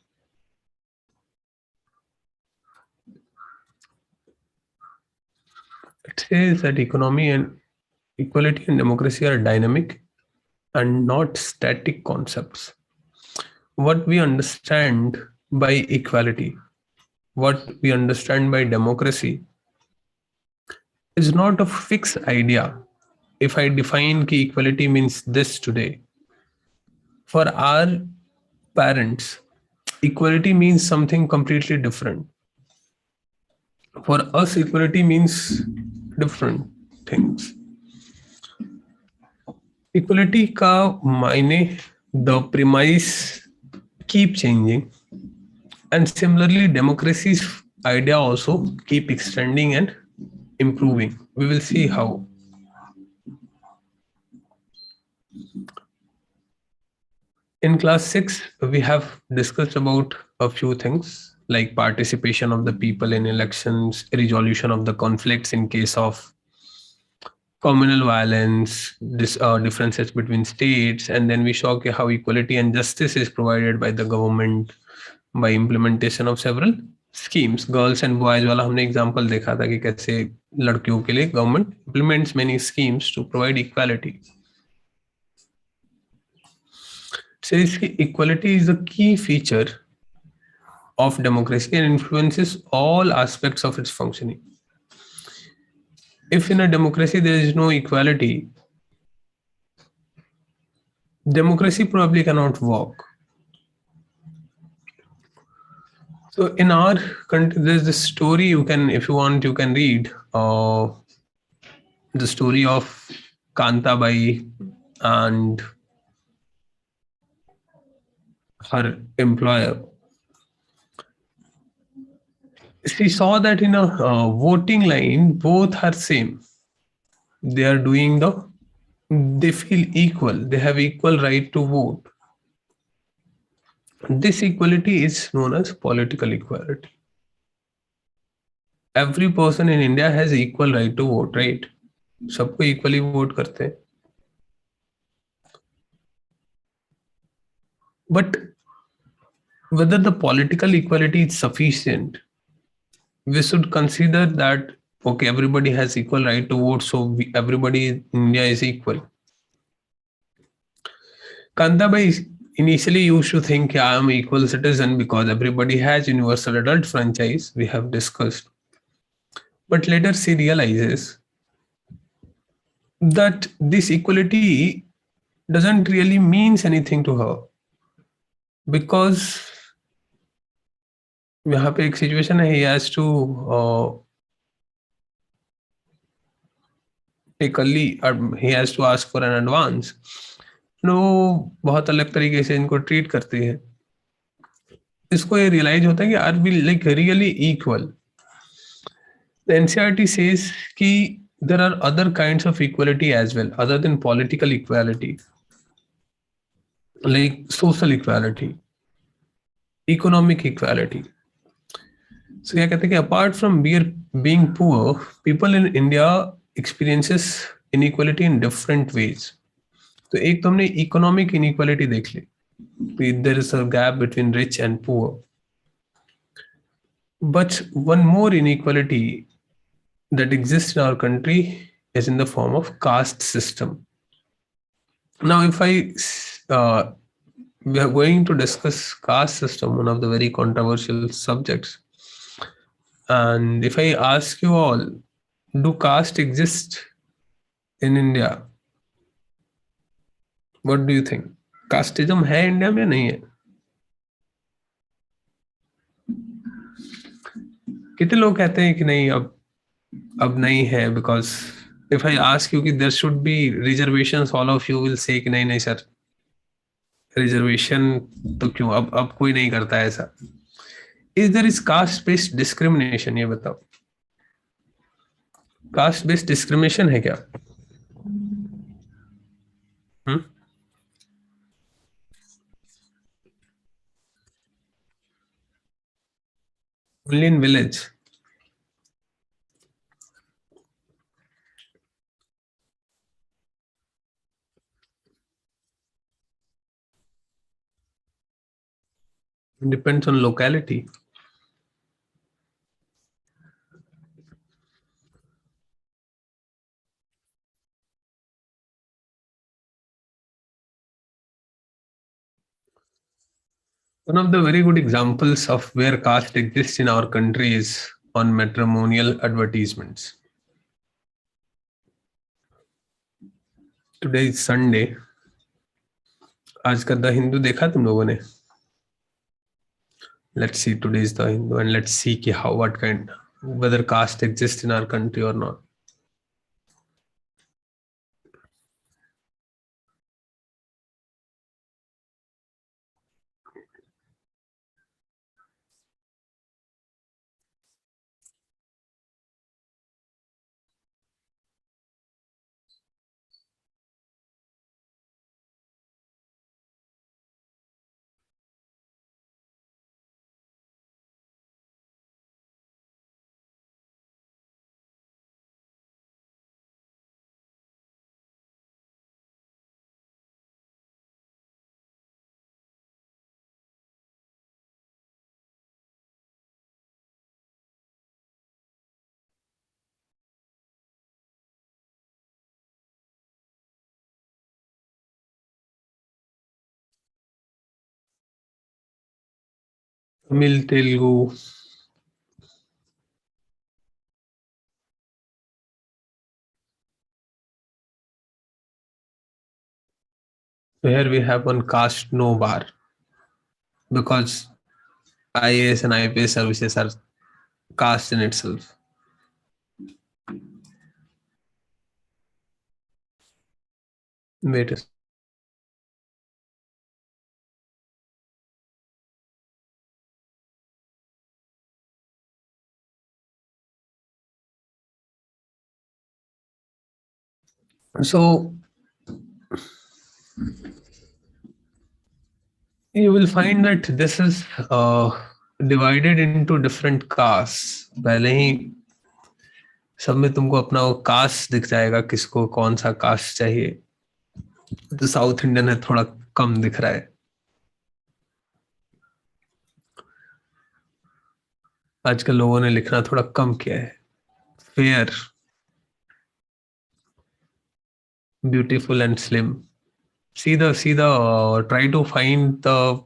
It says that economy and equality and democracy are dynamic and not static concepts. What we understand by equality, what we understand by democracy is not a fixed idea. If I define ki equality means this today, for our parents, equality means something completely different. For us, equality means different things. Equality ka maine, the premise keep changing, and similarly democracy's idea also keep extending and improving. We will see how. In class 6 we have discussed about a few things like participation of the people in elections, resolution of the conflicts in case of communal violence, differences between states, and then we saw how equality and justice is provided by the government by implementation of several schemes. Girls and boys वाला हमने example देखा था कि कैसे लड़कियों के लिए government implements many schemes to provide equality. Says equality is a key feature of democracy and influences all aspects of its functioning. If in a democracy there is no equality, democracy probably cannot work. So in our country, there's this story you can, if you want, you can read the story of Kantabai and her employer. She saw that in a voting line, both are same. They are doing they feel equal. They have equal right to vote. This equality is known as political equality. Every person in India has equal right to vote, right? सबको equally vote करते हैं. But whether the political equality is sufficient, we should consider that okay, everybody has equal right to vote, so everybody in India is equal. Kantabai initially used to think, yeah, I am equal citizen because everybody has universal adult franchise, we have discussed. But later she realizes that this equality doesn't really means anything to her, because यहाँ पे एक situation है, he has to take a leave, or he has to ask for an advance. No, बहुत अलग तरीके से इनको treat करती है. इसको ये रियलाइज होता है कि are we like really equal. The NCERT says कि there are other kinds of equality as well other than political equality, like social equality, economic equality. So क्या कहते हैं कि apart from being poor, people in India experiences inequality in different ways. तो एक तो हमने economic inequality देख ली, there is a gap between rich and poor. But one more inequality that exists in our country is in the form of caste system. Now, if we are going to discuss caste system, one of the very controversial subjects. And if I ask you all, do caste exist in India? What do you think? Casteism है India में नहीं है? कितने लोग कहते हैं कि नहीं, अब नहीं है, because if I ask you कि there should be reservations, all of you will say कि नहीं सर, रिजर्वेशन तो क्यों, अब कोई नहीं करता है ऐसा. Is there is caste based discrimination? ये बताओ, कास्ट बेस्ड डिस्क्रिमिनेशन है क्या? Only in village. It depends on locality. One of the very good examples of where caste exists in our country is on matrimonial advertisements. Today is Sunday. आज का the Hindu देखा तुम लोगों ने? Let's see today's the Hindu and let's see कि how, what kind, whether caste exists in our country or not. Tamil, Telugu, here we have one caste no bar, because IAS and IPS services are caste in itself. Wait a second. So you will find that this is divided into different castes. पहले ही सब में तुमको अपना वो cast दिख जाएगा, किसको कौन सा कास्ट चाहिए. तो साउथ इंडियन है, थोड़ा कम दिख रहा है. आजकल लोगों ने लिखना थोड़ा कम किया है. fair, beautiful and slim. See the try to find the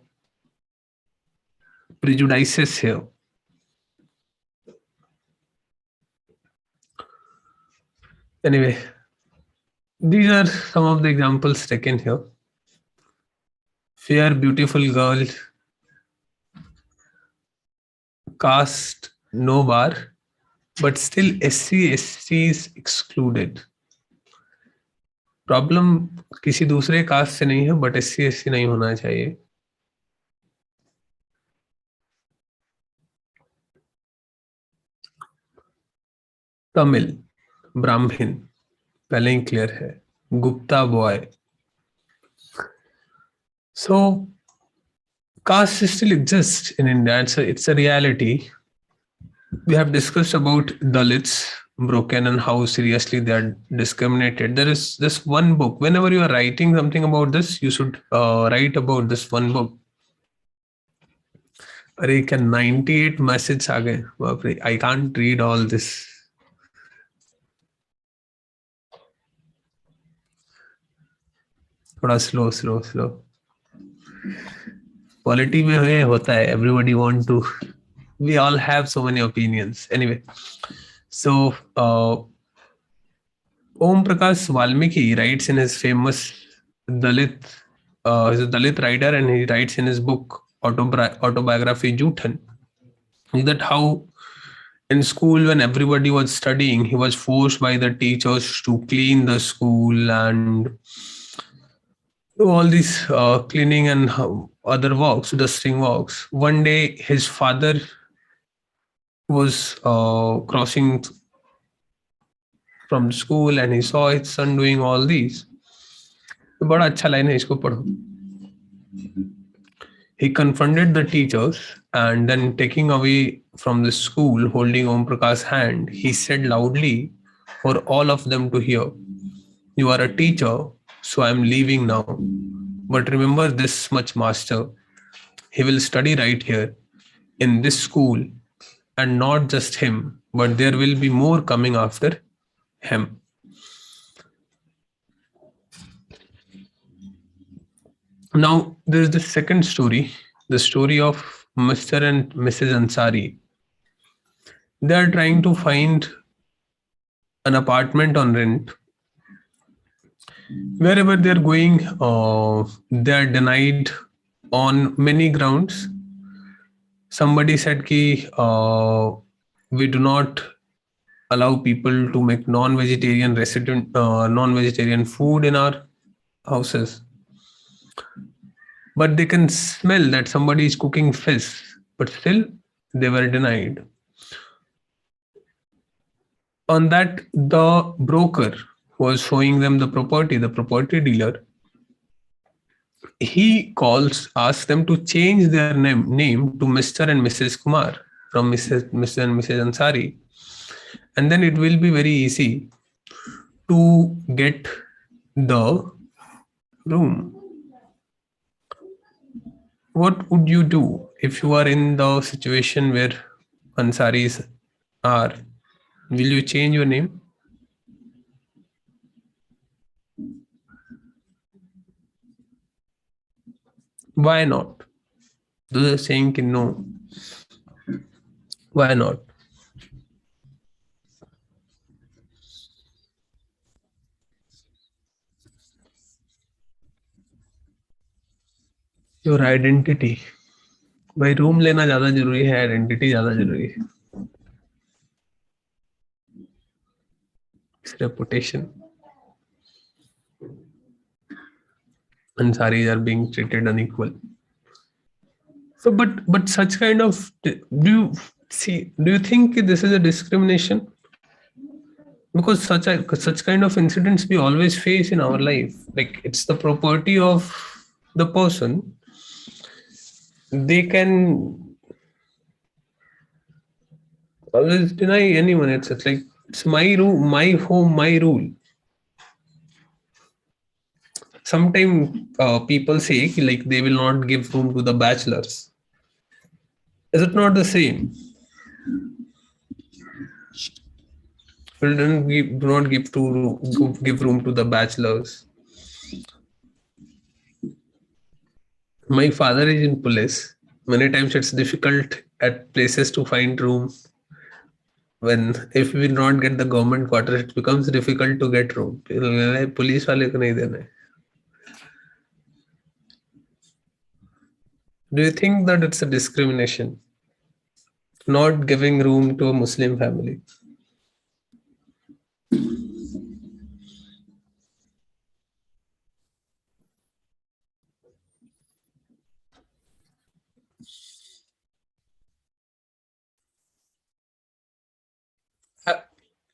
prejudices here. Anyway, these are some of the examples taken here. Fair, beautiful girl, caste, no bar, but still SC is excluded. Problem किसी दूसरे cast से नहीं है, but SC नहीं होना चाहिए. तमिल, ब्राह्मण, पहले ही क्लियर है. Gupta boy. So caste still exists in India. It's a reality. We have discussed about Dalits, broken, and how seriously they are discriminated. There is this one book. Whenever you are writing something about this, you should write about this one book. अरे क्या 98 message आ गए, बाप रे. I can't read all this. थोड़ा slow. Polity में ये होता है. Everybody want to. We all have so many opinions. Anyway, so Om Prakash Valmiki writes in his famous Dalit, he's a Dalit writer, and he writes in his book autobiography Juthan, that how in school when everybody was studying, he was forced by the teachers to clean the school and do all these cleaning and other works, dusting works. One day his father was crossing from school and he saw his son doing all these. बड़ा अच्छा line है, इसको पढ़ो. He confronted the teachers and then taking away from the school, holding Om Prakash's hand, he said loudly for all of them to hear, "You are a teacher, so I am leaving now. But remember this much, master. He will study right here in this school, and not just him, but there will be more coming after him." Now, there's the second story, the story of Mr. and Mrs. Ansari. They are trying to find an apartment on rent. Wherever they're going, they are denied on many grounds. Somebody said ki we do not allow people to make non-vegetarian food in our houses. But they can smell that somebody is cooking fish, but still they were denied. On that, the broker was showing them the property dealer, he asks them to change their name to Mr. and Mrs. Kumar from Mr. and Mrs. Ansari. And then it will be very easy to get the room. What would you do if you are in the situation where Ansaris are? Will you change your name? Why not? Those are saying no. Why not? Your identity. भाई room लेना ज्यादा जरूरी है, identity ज्यादा जरूरी है. Reputation. Ansaris are being treated unequal. So, but such kind of, do you think this is a discrimination? Because such kind of incidents we always face in our life. Like it's the property of the person. They can always deny anyone. It's like it's my room, my home, my rule. Sometimes people say like they will not give room to the bachelors. Is it not the same? Do not give room to the bachelors. My father is in police. Many times it's difficult at places to find room. When if we not get the government quarters, it becomes difficult to get room. Police वाले को नहीं देना है. Do you think that it's a discrimination? Not giving room to a Muslim family?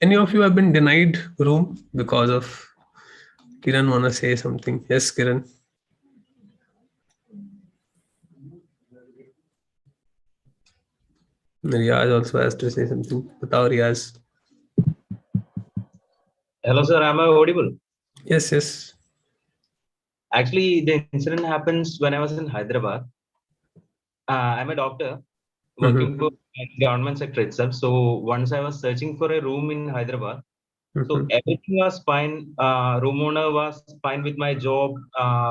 Any of you have been denied room because of Kiran wanna say something? Yes, Kiran. Riyaz also has to say something. Batao, Riyaz. Hello, sir. Am I audible? Yes, yes. Actually, the incident happens when I was in Hyderabad. I'm a doctor working for government sector itself. So once I was searching for a room in Hyderabad. So everything was fine. Room owner was fine with my job,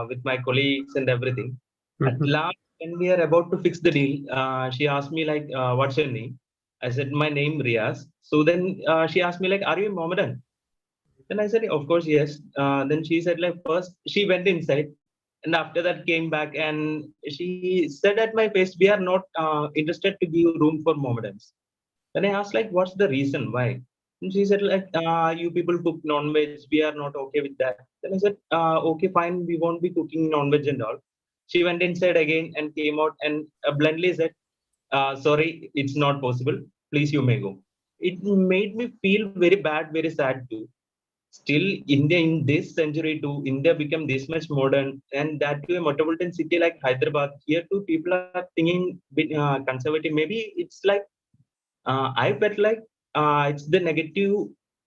with my colleagues and everything. At last, when we are about to fix the deal, she asked me like, "What's your name?" I said, "My name Riaz." So then she asked me like, "Are you a Mohammedan?" Then I said, "Of course, yes." Then she said like, first she went inside, and after that came back and she said at my face, "We are not interested to give room for Mohammedans." Then I asked like, "What's the reason? Why?" And she said like, "You people cook non-veg. We are not okay with that." Then I said, "Okay, fine. We won't be cooking non-veg and all." She went inside again and came out and bluntly said, "Sorry, it's not possible. Please, you may go." It made me feel very bad, very sad too. Still, India in this century too, India became this much modern, and that to a metropolitan city like Hyderabad. Here too, people are thinking bit conservative. Maybe it's like I felt like it's the negative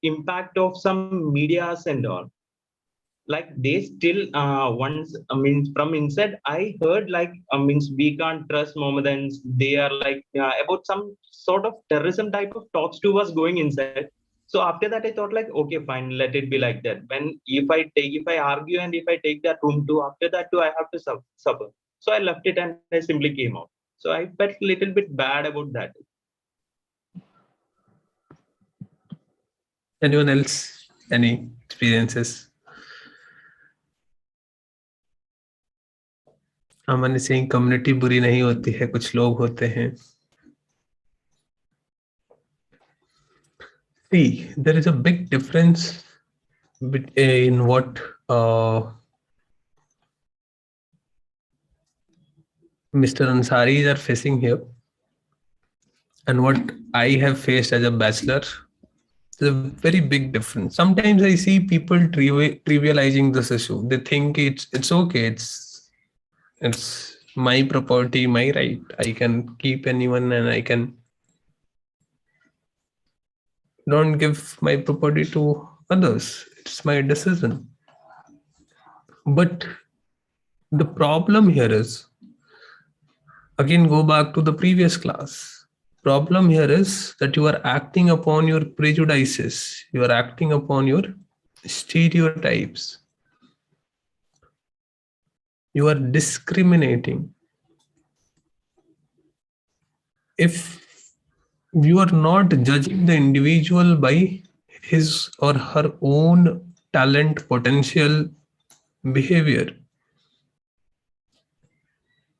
impact of some medias and all. Like they still once I mean from inside I heard like means we can't trust Mohammedans. They are like about some sort of terrorism type of talks too was going inside. So after that I thought like, okay, fine, let it be like that. When if I argue and if I take that room too, after that too I have to suffer. So I left it and I simply came out. So I felt a little bit bad about that. Anyone else? Any experiences? Aman Singh, community बुरी नहीं होती है, कुछ लोग होते हैं. See, there is a big difference in what Mr. Ansaris are facing here and what I have faced as a bachelor. There's a very big difference. Sometimes I see people trivializing this issue. They think it's okay. It's my property, my right. I can keep anyone and I can don't give my property to others. It's my decision. But the problem here is, again, go back to the previous class. Problem here is that you are acting upon your prejudices. You are acting upon your stereotypes. You are discriminating. If you are not judging the individual by his or her own talent, potential, behavior,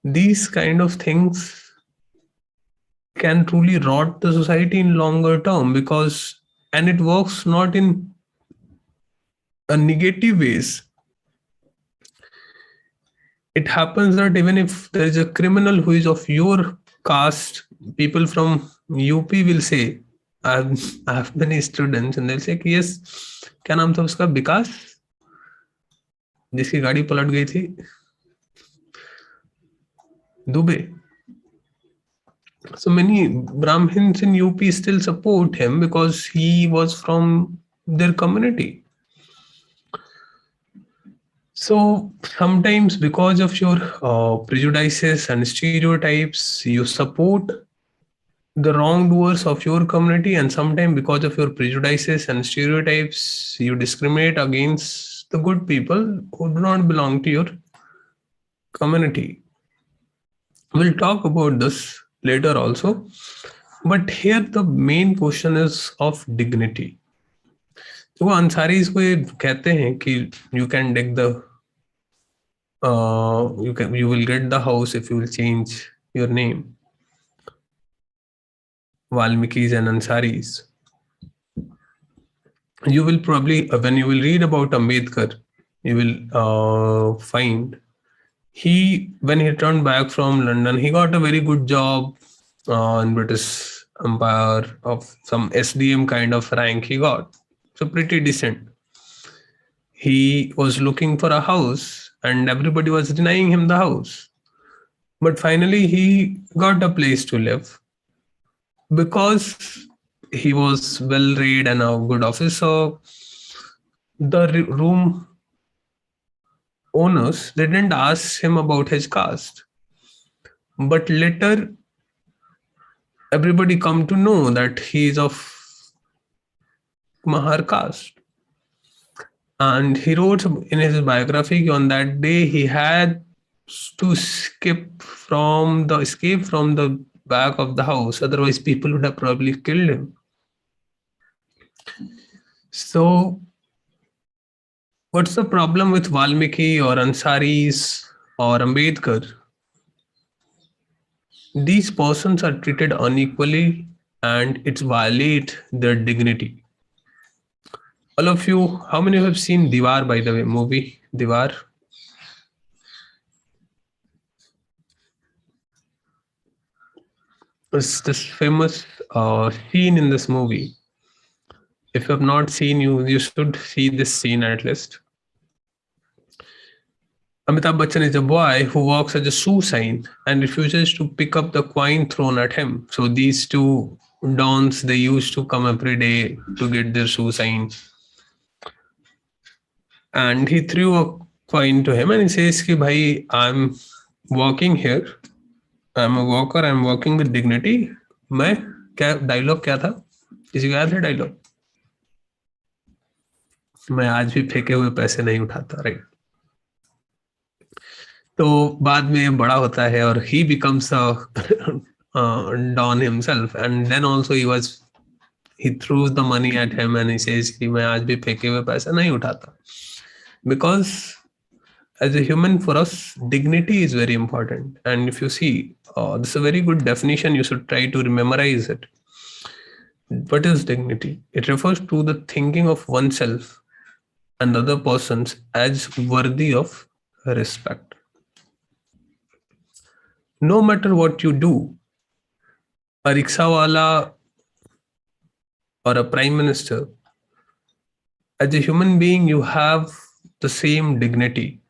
these kind of things can truly rot the society in longer term, because and it works not in a negative ways. It happens that even if there is a criminal who is of your caste, people from UP will say, I have many students and they'll say yes, क्या नाम था उसका, विकास, जिसकी गाड़ी पलट गई थी, Dubey. So many Brahmins in UP still support him because he was from their community. So sometimes because of your prejudices and stereotypes, you support the wrongdoers of your community, and sometimes because of your prejudices and stereotypes, you discriminate against the good people who do not belong to your community. We'll talk about this later also, but here the main question is of dignity. तो वो अंसारीज को ये कहते हैं कि you can dig the you will get the house if you will change your name. Valmikis and Ansaris. You will probably, when you will read about Ambedkar, you will find when he returned back from London, he got a very good job in British Empire of some SDM kind of rank he got. So pretty decent. He was looking for a house and everybody was denying him the house. But finally he got a place to live because he was well read and a good officer. The room owners, they didn't ask him about his caste, but later everybody come to know that he is of Mahar caste. And he wrote in his biography on that day he had to escape from the back of the house, otherwise people would have probably killed him. So what's the problem with Valmiki or Ansaris or Ambedkar? These persons are treated unequally and it's violate their dignity. All of you, how many have seen Diwar, by the way, movie Diwar? It's this famous scene in this movie. If you have not seen, you should see this scene at least. Amitabh Bachchan is a boy who walks as a shoe sign and refuses to pick up the coin thrown at him. So these two dons, they used to come every day to get their shoe sign. And he threw a coin to him and he says ki bhai, I'm walking here. I'm a walker, I'm walking with dignity. मैं क्या dialogue क्या था? किसी को याद है dialogue? मैं आज भी फेंके हुए पैसे नहीं उठाता, राइट? तो बाद में ये बड़ा होता है और he becomes a don himself, and then also he throws the money at him and he says कि मैं आज भी फेंके हुए पैसे नहीं उठाता. Because as a human, for us, dignity is very important. And if you see, this is a very good definition, you should try to memorize it. What is dignity? It refers to the thinking of oneself and other persons as worthy of respect. No matter what you do, a rickshawala or a prime minister, as a human being, you have the same dignity.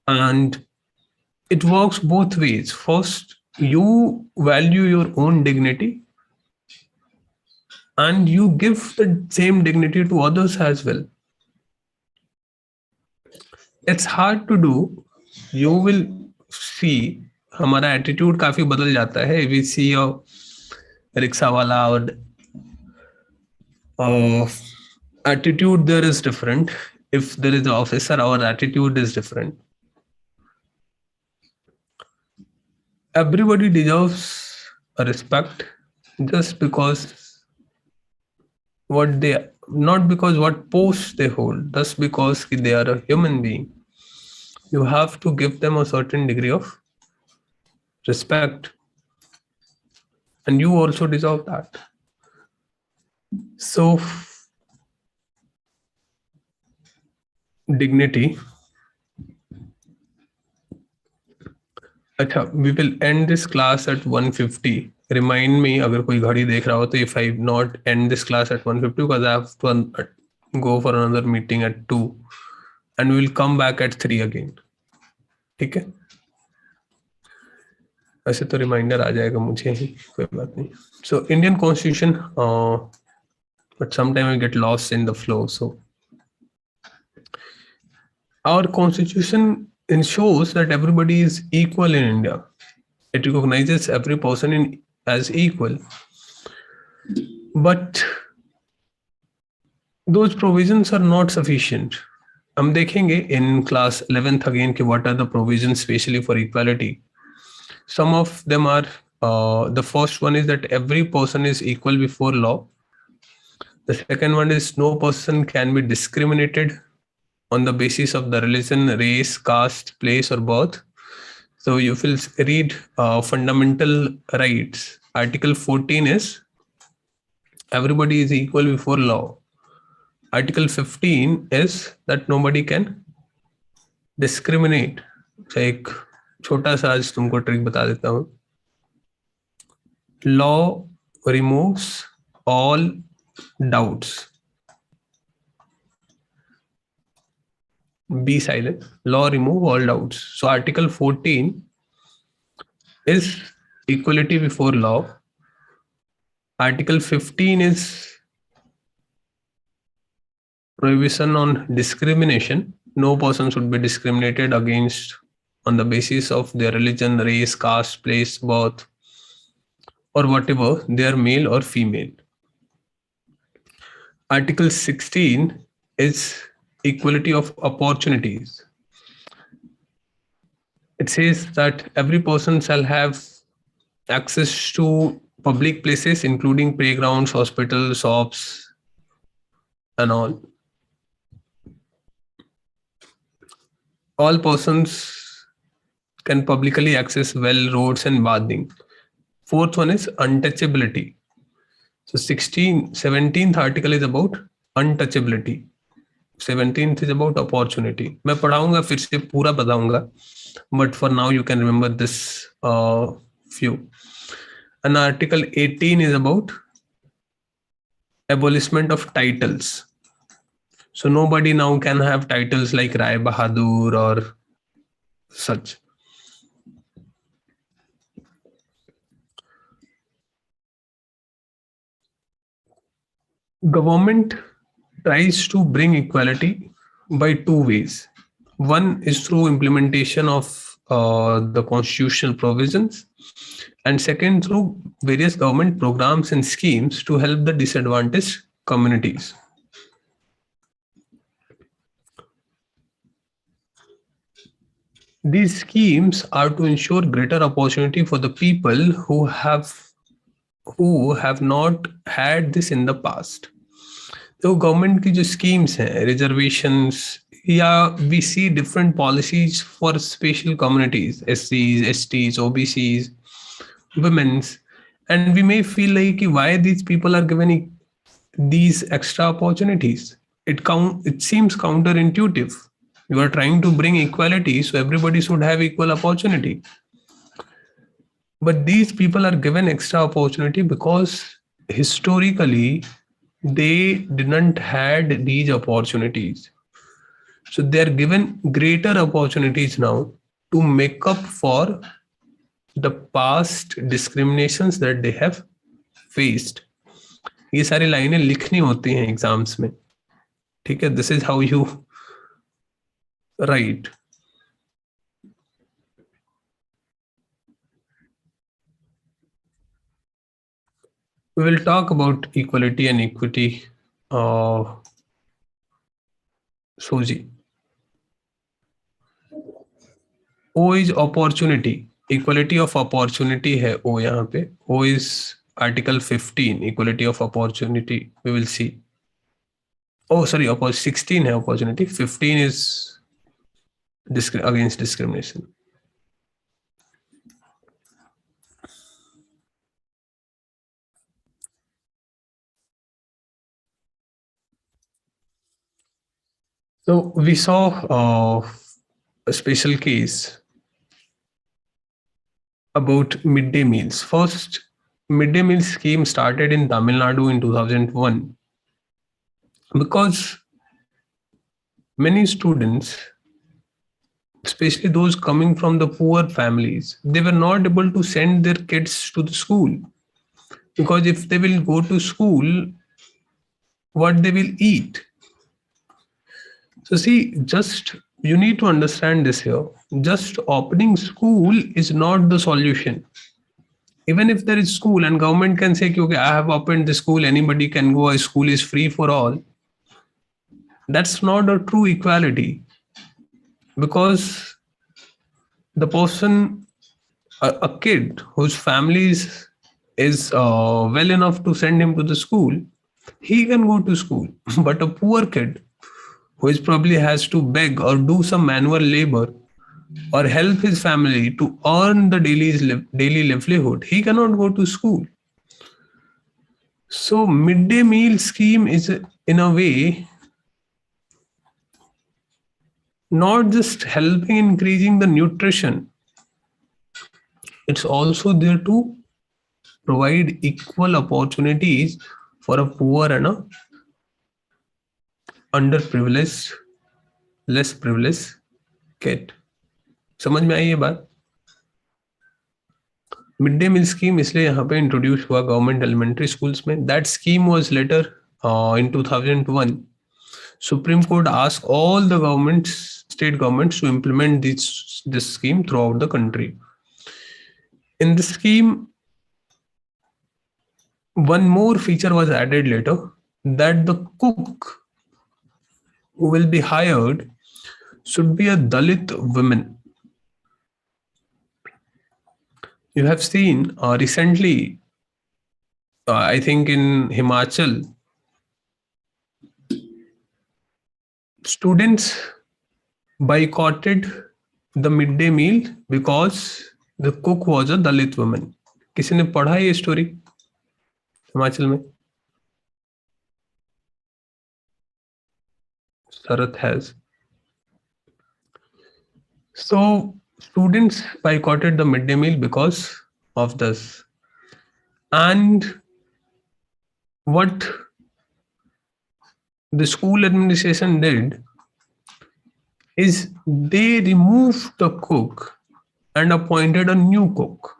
And it works both ways. First, you value your own dignity and you give the same dignity to others as well. It's hard to do. You will see हमारा attitude काफी बदल जाता है. We see a rickshaw wala or attitude there is different. If there is an officer, our attitude is different. Everybody deserves a respect just because not because what post they hold, just because they are a human being. You have to give them a certain degree of respect, and you also deserve that. So dignity. अच्छा, we will end this class at 1:50. Remind me अगर कोई घड़ी देख रहा हो तो if I not end this class at 1:50 because I have to go for another meeting at 2 and we will come back at 3 again. ठीक है? ऐसे तो रिमाइंडर आ जाएगा मुझे ही, कोई बात नहीं. So Indian Constitution, but sometimes I get lost in the flow. So our Constitution ensures that everybody is equal in India. It recognizes every person as equal. But those provisions are not sufficient. हम देखेंगे in class 11th again कि what are the provisions specially for equality. Some of them are, the first one is that every person is equal before law. The second one is no person can be discriminated on the basis of the religion, race, caste, place, or birth. So you will read fundamental rights. Article 14 is everybody is equal before law. Article 15 is that nobody can discriminate. So एक छोटा सा आज तुमको trick बता देता हूँ. Law removes all doubts. Be silent. Law remove all doubts. So Article 14 is equality before law. Article 15 is prohibition on discrimination. No person should be discriminated against on the basis of their religion, race, caste, place, birth, or whatever, they are male or female. Article 16 is equality of opportunities. It says that every person shall have access to public places, including playgrounds, hospitals, shops, and all. All persons can publicly access well, roads, and bathing. Fourth one is untouchability. So 17th article is about untouchability. 17th is about opportunity. मैं पढ़ाऊंगा फिर से पूरा बताऊंगा, but for now you can remember this few. And article 18 is about abolishment of titles. So nobody now can have titles like Rai Bahadur or such. Government tries to bring equality by two ways. One is through implementation of the constitutional provisions, and second through various government programs and schemes to help the disadvantaged communities. These schemes are to ensure greater opportunity for the people who have not had this in the past. तो government की जो schemes हैं, reservations, या we see different policies for special communities, SCs, STs, OBCs, women's, and we may feel like why these people are given these extra opportunities. It seems counterintuitive. You are trying to bring equality, so everybody should have equal opportunity. But these people are given extra opportunity because historically they didn't had these opportunities. So they are given greater opportunities now to make up for the past discriminations that they have faced. ये सारी लाइनें लिखनी होती हैं exams में, ठीक है? This is how you write. We will talk about equality and equity. Soji. O is opportunity. Equality of opportunity है O यहाँ पे. O is Article 15, equality of opportunity. We will see. Oh, sorry, 16 है opportunity. 15 is against discrimination. So we saw a special case about midday meals. First midday meal scheme started in Tamil Nadu in 2001 because many students, especially those coming from the poor families, they were not able to send their kids to the school, because if they will go to school, what they will eat. So see, just you need to understand this here, just opening school is not the solution. Even if there is school and government can say, okay, I have opened the school, anybody can go, a school is free for all. That's not a true equality, because the person, a kid whose family is well enough to send him to the school, he can go to school. But a poor kid who is probably has to beg or do some manual labor or help his family to earn the daily livelihood, he cannot go to school. So midday meal scheme is in a way not just helping increasing the nutrition, it's also there to provide equal opportunities for a poor and a underprivileged, less privileged kid. समझ में आई ये बात? Mid day meal scheme इसलिए यहाँ पे introduce हुआ government elementary schools में. That scheme was later in 2001. Supreme Court asked all the governments, state governments, to implement this scheme throughout the country. In the scheme, one more feature was added later, that the cook who will be hired should be a Dalit woman. You have seen recently, I think in Himachal, students boycotted the midday meal because the cook was a Dalit woman. किसी ने पढ़ा ये story Himachal में? Sarath has. So students boycotted the midday meal because of this. And what the school administration did is they removed the cook and appointed a new cook.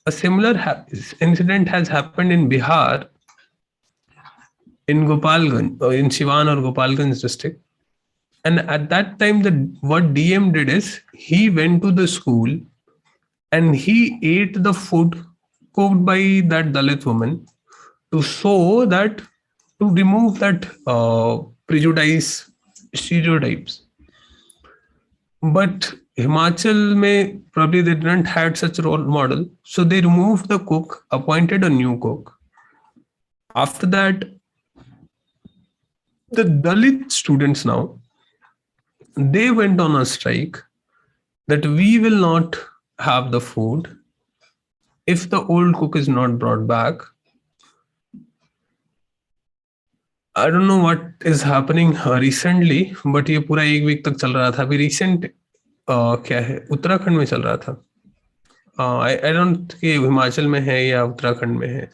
A similar incident has happened in Bihar, in Gopalganj, or in Siwan or Gopalganj district. And at that time, what DM did is he went to the school and he ate the food cooked by that Dalit woman to show that, to remove that prejudice, stereotypes. But Himachal mein probably they didn't had such a role model, so they removed the cook, appointed a new cook. After that, the Dalit students now, they went on a strike that we will not have the food if the old cook is not brought back. I don't know what is happening recently, but ये पूरा एक week तक चल रहा था. अभी recent क्या है, उत्तराखंड में चल रहा था. I don't कि हिमाचल में है या उत्तराखंड में है,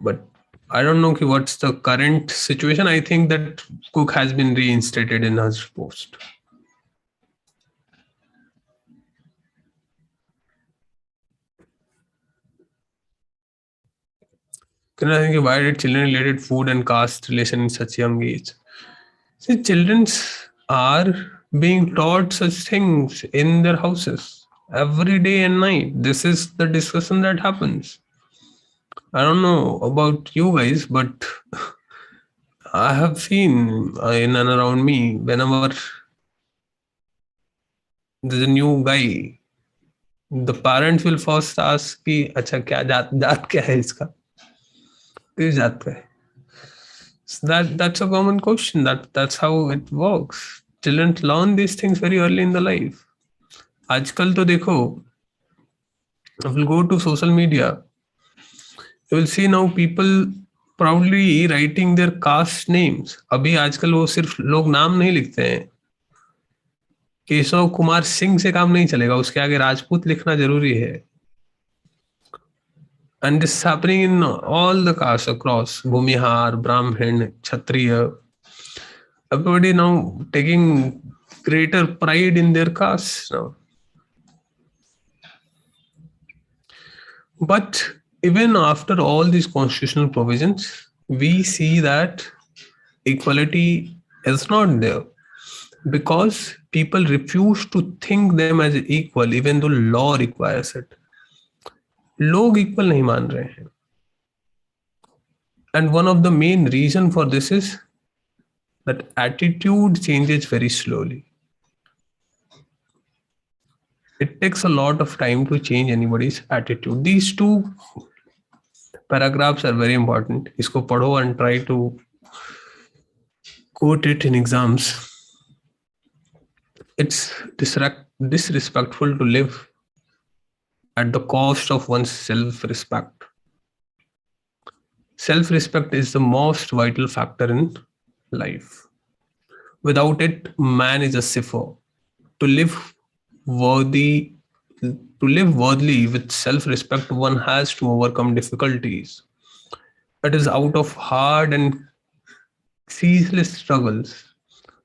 but I don't know what's the current situation. I think that cook has been reinstated in his post. Can I think why did children related food and caste relation in such young age? See, children are being taught such things in their houses every day and night. This is the discussion that happens. I don't know about you guys, but I have seen in and around me, whenever there's a new guy, the parents will first ask कि अच्छा क्या जात क्या है इसका, किस जात का है. So that's a common question. That's how it works. Children learn these things very early in the life. आजकल तो देखो, if you go to social media, you will see now people proudly writing their caste names. अभी आजकल वो सिर्फ लोग नाम नहीं लिखते हैं. केशव कुमार सिंह से काम नहीं चलेगा, उसके आगे राजपूत लिखना जरूरी है. And this is happening in all the castes across Bhumihar, Brahmin, Kshatriya. Everybody now taking greater pride in their caste now. But even after all these constitutional provisions, we see that equality is not there. because people refuse to think them as equal even though law requires it. लोग equal नहीं मान रहे हैं. And one of the main reason for this is that attitude changes very slowly. It takes a lot of time to change anybody's attitude. These two paragraphs are very important. इसको पढ़ो and try to quote it in exams. It's disrespectful to live at the cost of one's self-respect. Self-respect is the most vital factor in life. Without it, man is a cipher. To live worthy, to live worthily with self-respect, one has to overcome difficulties. It is out of hard and ceaseless struggles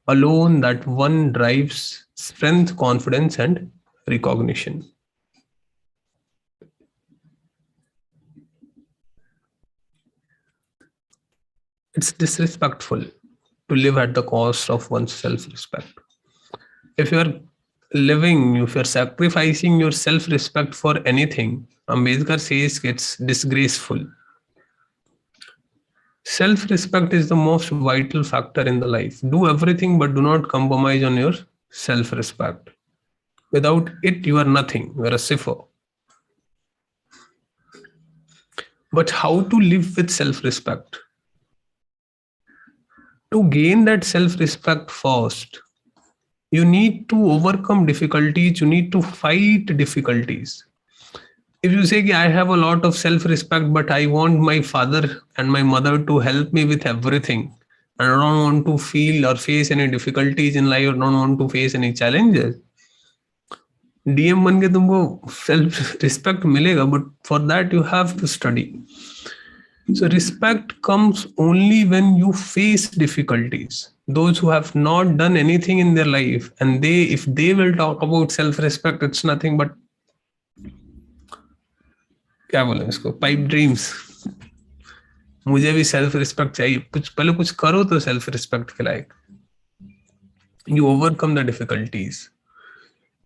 alone that one drives strength, confidence, and recognition. It's disrespectful to live at the cost of one's self-respect. If you're sacrificing your self-respect for anything, Ambedkar says it's disgraceful. Self-respect is the most vital factor in the life. Do everything, but do not compromise on your self-respect. Without it, you are nothing. You are a cipher. But how to live with self-respect? To gain that self-respect first, you need to overcome difficulties. You need to fight difficulties. If you say, I have a lot of self-respect, but I want my father and my mother to help me with everything, and I don't want to feel or face any difficulties in life, or don't want to face any challenges, DM बन के तुमको self respect मिलेगा, but for that you have to study. So respect comes only when you face difficulties. Those who have not done anything in their life, and if they will talk about self-respect, it's nothing but क्या बोले इसको, pipe dreams. मुझे भी self respect चाहिए, पहले कुछ करो तो self respect के लायक. You overcome the difficulties.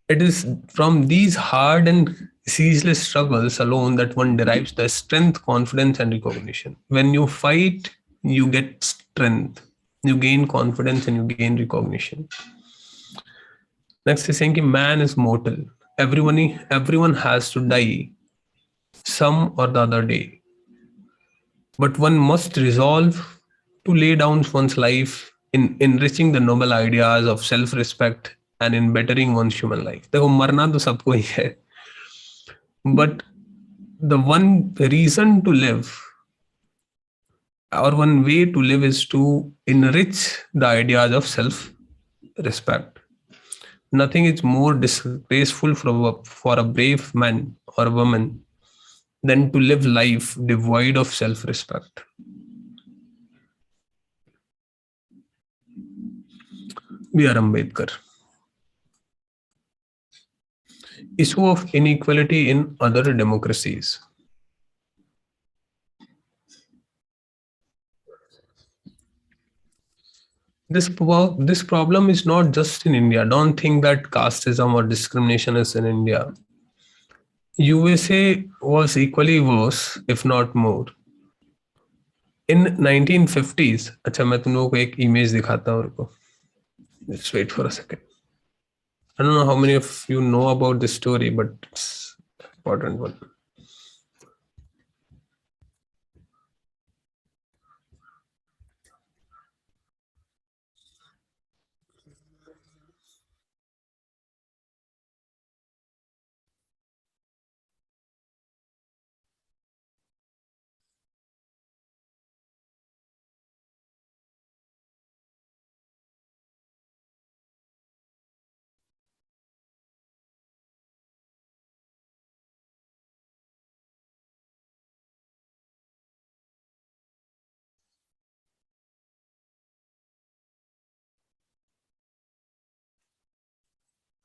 It is from these hard and ceaseless struggles alone that one derives the strength, confidence, and recognition. When you fight, you get strength, you gain confidence, and you gain recognition. Next is saying that man is mortal. Everyone has to die some or the other day. But one must resolve to lay down one's life in enriching the noble ideas of self-respect and in bettering one's human life. देखो मरना तो सबको ही है, but the one reason to live or one way to live is to enrich the ideas of self-respect. Nothing is more disgraceful for a brave man or woman than to live life devoid of self-respect. B.R. Ambedkar. Issue of inequality in other democracies. This problem is not just in India. Don't think that casteism or discrimination is in India. USA was equally worse, if not more. In 1950s, अच्छा मैं तुम लोगों को एक image दिखाता हूँ, रुको. Let's wait for a second. I don't know how many of you know about this story, but it's an important one.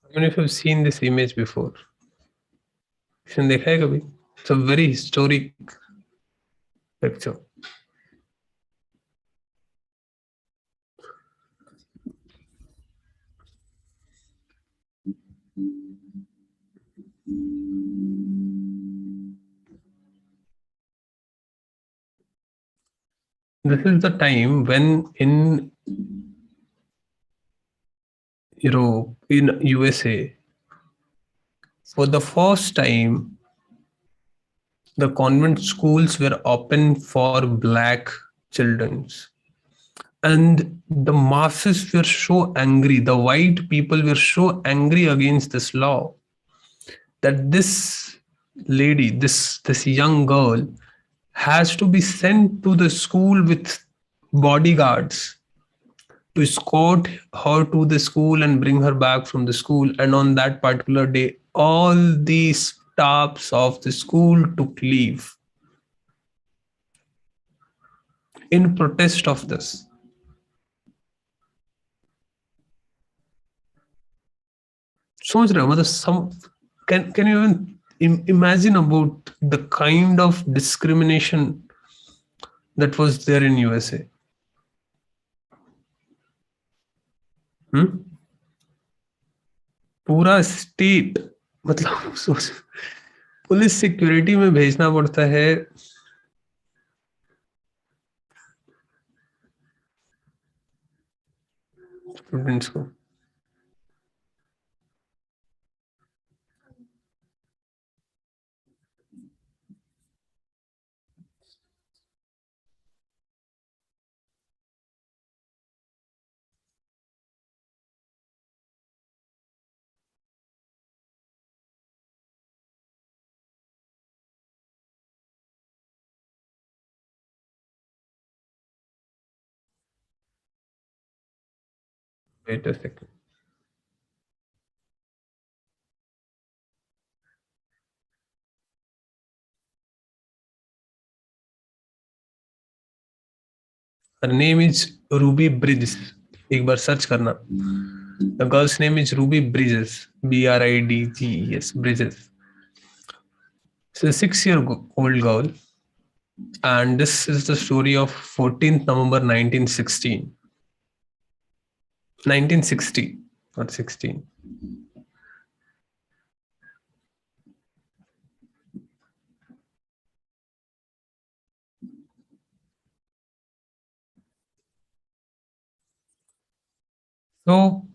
How many of you have seen this image before? किसने देखा है कभी? It's a very historic picture. This is the time when in Europe, in USA, for the first time, the convent schools were open for black children. And the masses were so angry, the white people were so angry against this law that this lady, this young girl, has to be sent to the school with bodyguards to escort her to the school and bring her back from the school. And on that particular day, all the staffs of the school took leave in protest of this. सोच रहे हो मतलब some can you even imagine about the kind of discrimination that was there in USA? पूरा state मतलब सोच police security में भेजना पड़ता है स्टूडेंट्स को. Wait a second. Her name is Ruby Bridges. एक बार सर्च करना. The girl's name is Ruby Bridges. Bridges. Bridges. She's a 6-year-old girl. And this is the story of 14th November 1916. 1960, not 16. So,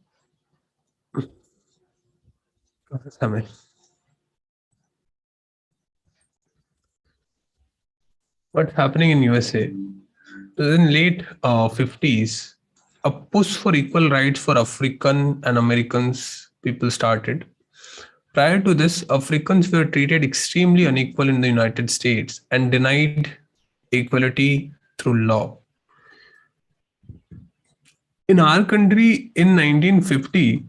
what's happening in USA? In late 50s, a push for equal rights for African and Americans people started. Prior to this, Africans were treated extremely unequal in the United States and denied equality through law. In our country in 1950,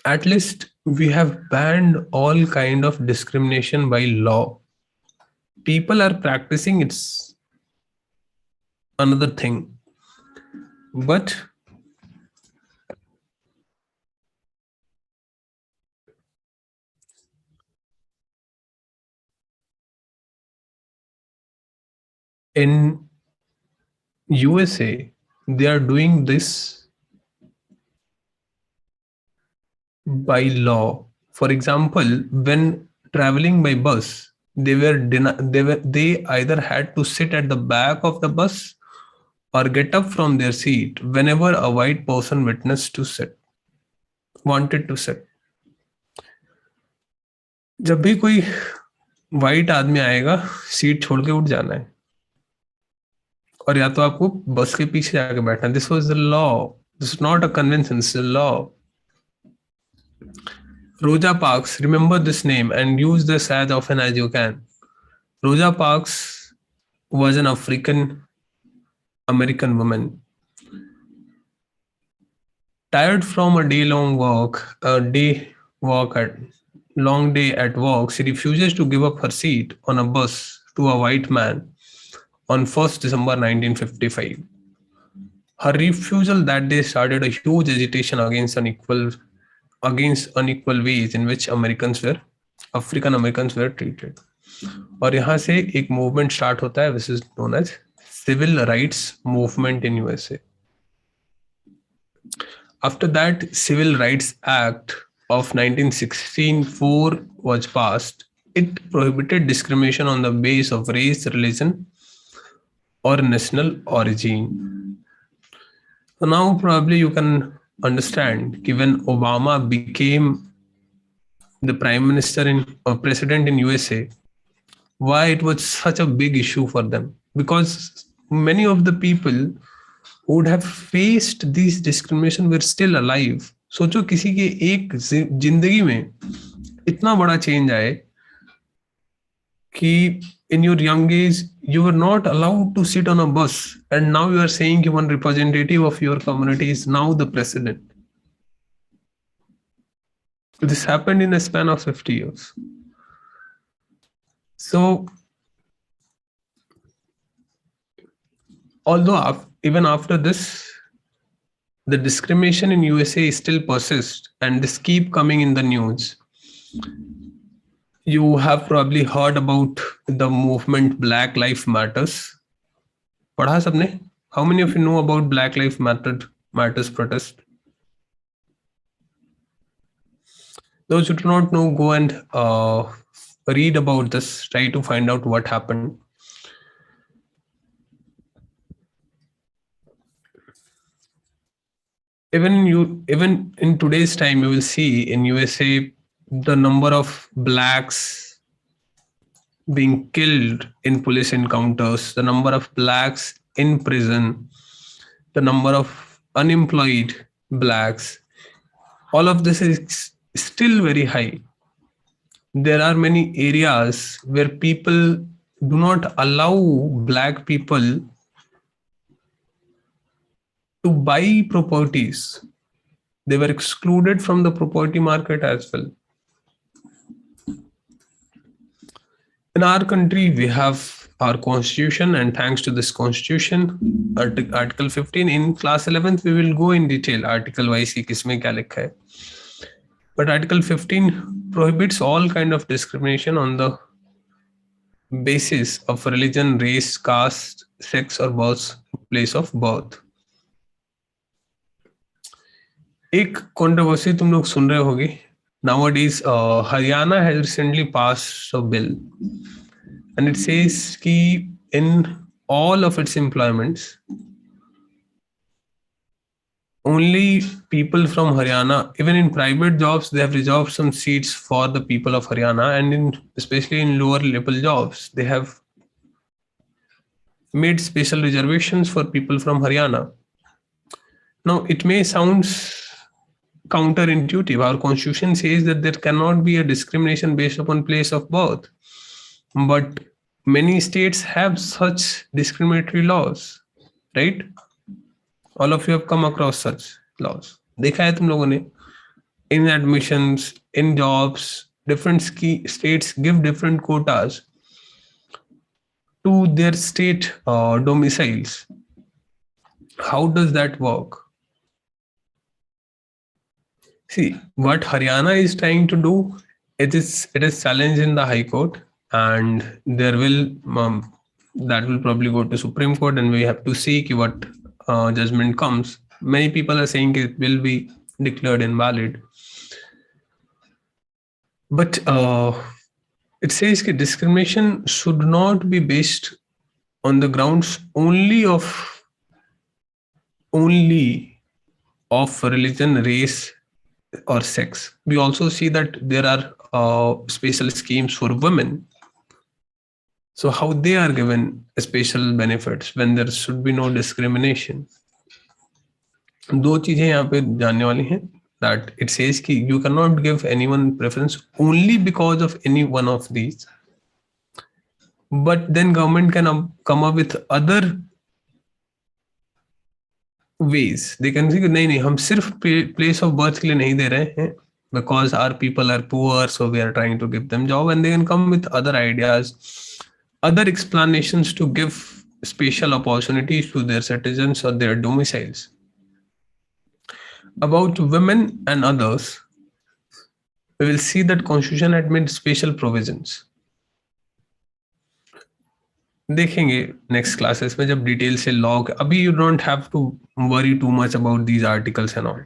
at least we have banned all kind of discrimination by law. People are practicing, it's another thing. But in USA, they are doing this by law. For example, when traveling by bus, they either had to sit at the back of the bus or get up from their seat whenever a white person wanted to sit. जब भी कोई white आदमी आएगा, seat छोड़ के उठ जाना है और या तो आपको बस के पीछे जाके बैठना है. This was the law. This is not a convention, it's a law. Rosa Parks, remember this name and use this as often as you can. Rosa Parks was an African American woman. Tired from a long day at work, she refuses to give up her seat on a bus to a white man on 1st December 1955. Her refusal that day started a huge agitation against unequal ways in which African Americans were treated. और यहाँ से एक movement start होता है, which is known as Civil Rights Movement in USA. After that Civil Rights Act of 1916 4 was passed, it prohibited discrimination on the basis of race, religion, or national origin. So now probably you can understand, given Obama became the prime minister or president in USA, why it was such a big issue for them. Because many of the people who would have faced these discrimination were still alive. सोचो किसी के एक जिंदगी में इतना बड़ा change आए कि in your young age you were not allowed to sit on a bus, and now you are saying one representative of your community is now the president. This happened in a span of 50 years. So although even after this, the discrimination in USA still persists, and this keep coming in the news. You have probably heard about the movement Black Lives Matters. पढ़ा सबने? How many of you know about Black Lives Matters protest? Those who do not know, go and read about this. Try to find out what happened. Even in today's time, you will see in USA the number of blacks being killed in police encounters, the number of blacks in prison, the number of unemployed blacks. All of this is still very high. There are many areas where people do not allow black people to buy properties. They were excluded from the property market as well. In our country, we have our constitution, and thanks to this constitution, Article 15, in class 11th, we will go in detail, article wise ki kisme kya likha hai. But Article 15 prohibits all kind of discrimination on the basis of religion, race, caste, sex, or place of birth. एक controversy तुम लोग सुन रहे होगे. Nowadays, Haryana has recently passed a bill, and it says कि in all of its employments, only people from Haryana, even in private jobs, they have reserved some seats for the people of Haryana, and especially in lower level jobs, they have made special reservations for people from Haryana. Now, it may sound counterintuitive. Our constitution says that there cannot be a discrimination based upon place of birth, but many states have such discriminatory laws, right? All of you have come across such laws. देखा है तुम लोगों ने? In admissions, in jobs, different states give different quotas to their state domiciles. How does that work? See, what Haryana is trying to do, it is challenged in the High Court, and there will that will probably go to Supreme Court, and we have to see what judgment comes. Many people are saying it will be declared invalid, but it says that discrimination should not be based on the grounds only of religion, race, or sex. We also see that there are special schemes for women. So how they are given special benefits when there should be no discrimination. दो चीजें यहाँ पे जानने वाली हैं. That it says कि you cannot give anyone preference only because of any one of these. But then government can come up with other ways. They can say नहीं हम सिर्फ place of birth के लिए नहीं दे रहे हैं because our people are poor, so we are trying to give them job, and they can come with other ideas, other explanations to give special opportunities to their citizens or their domiciles. About women and others, we will see that Constitution had made special provisions. देखेंगे next classes में जब detail से law. अभी you don't have to worry too much about these articles and all.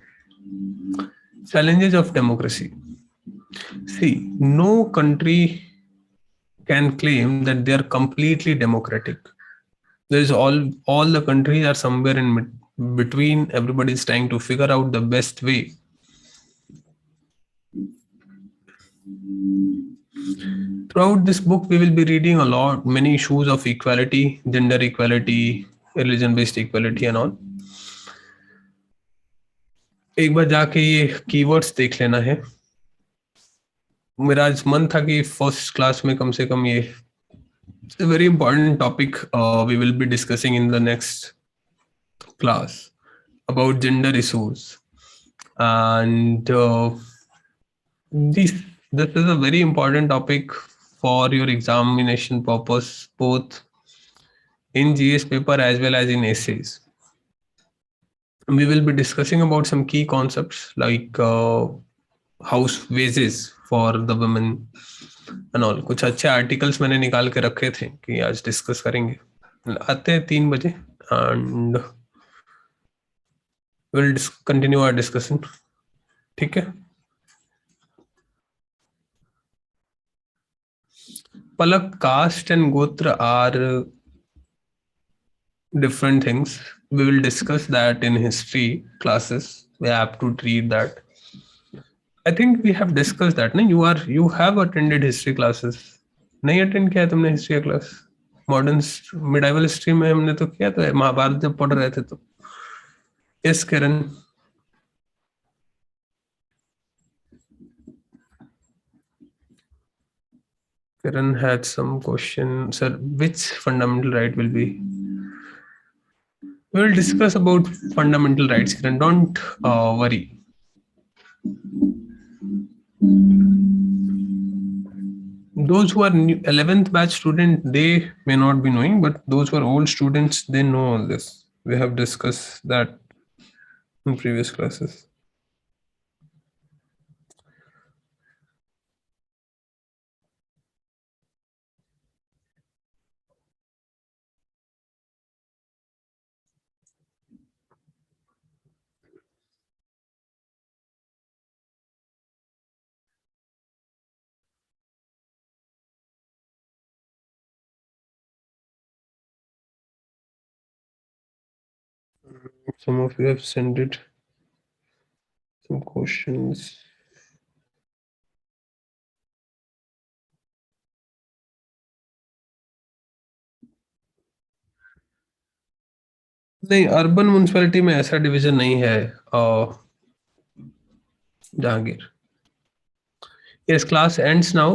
Challenges of democracy. See, no country can claim that they are completely democratic. There is all the countries are somewhere in between. Everybody is trying to figure out the best way. Throughout this book, we will be reading many issues of equality, gender equality, religion-based equality and all. एक बार जाके ये keywords देख लेना है. मेरा आज मन था कि फर्स्ट क्लास में कम से कम ये a very important topic we will be discussing in the next class about gender issues, and this is a very important topic for your examination purpose, both in GS paper as well as in essays. We will be discussing about some key concepts like house wages for the women and all. कुछ अच्छे articles मैंने निकाल के रखे थे कि आज discuss करेंगे. आते हैं 3 बजे and we'll continue our discussion. ठीक है. Palak, caste and gotra are different things. We will discuss that in history classes. We have to read that. I think we have discussed that. No, you have attended history classes. नहीं attend किया तुमने history class? Modern medieval history में हमने तो किया था, महाभारत जब पढ़ रहे थे तो. Yes Kiran. Kiran had some question. Sir, which fundamental right will be? We will discuss about fundamental rights, Kiran. Don't worry. Those who are 11th batch student, they may not be knowing, but those who are old students, they know all this. We have discussed that in previous classes. Some of you have sent it. Some questions. नहीं, urban municipality में ऐसा division नहीं है Jahangir. Yes, class ends now.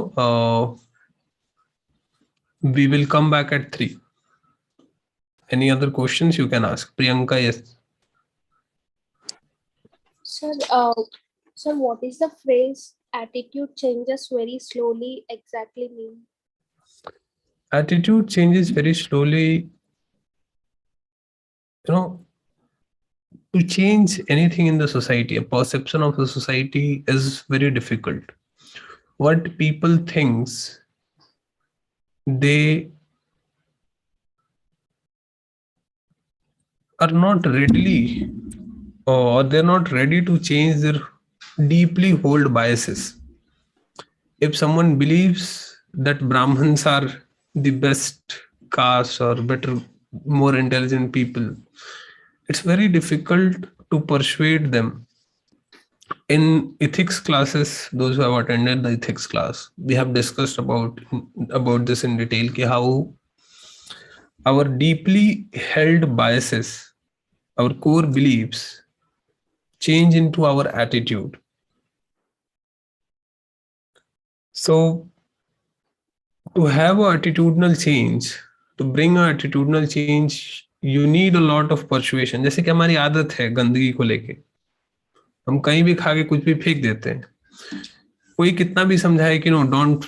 We will come back at 3. Any other questions you can ask? Priyanka, yes. Sir, what is the phrase attitude changes very slowly exactly mean? Attitude changes very slowly. To change anything in the society, a perception of the society is very difficult. What people thinks, they are not readily or they're not ready to change their deeply held biases. If someone believes that Brahmins are the best caste or better, more intelligent people, it's very difficult to persuade them. In ethics classes, those who have attended the ethics class, we have discussed about this in detail, how our deeply held biases, our core beliefs, change into our attitude. So to have an attitudinal change, to bring an attitudinal change, you need a lot of persuasion. जैसे कि हमारी आदत है गंदगी को लेके, हम कहीं भी खा के कुछ भी फेंक देते हैं. कोई कितना भी समझाए कि no don't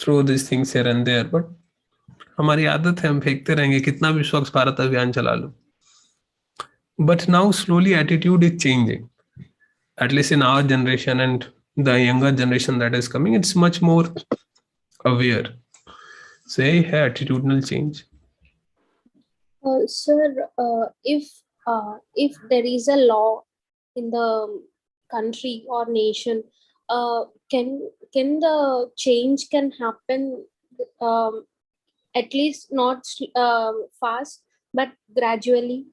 throw this things here and there, but हमारी आदत है, हम फेंकते रहेंगे कितना भी स्वच्छ भारत अभियान चला लो. But now slowly attitude is changing, at least in our generation and the younger generation that is coming. It's much more aware. Say है attitudinal change. Sir, if there is a law in the country or nation, can the change can happen, um, at least not fast, but gradually?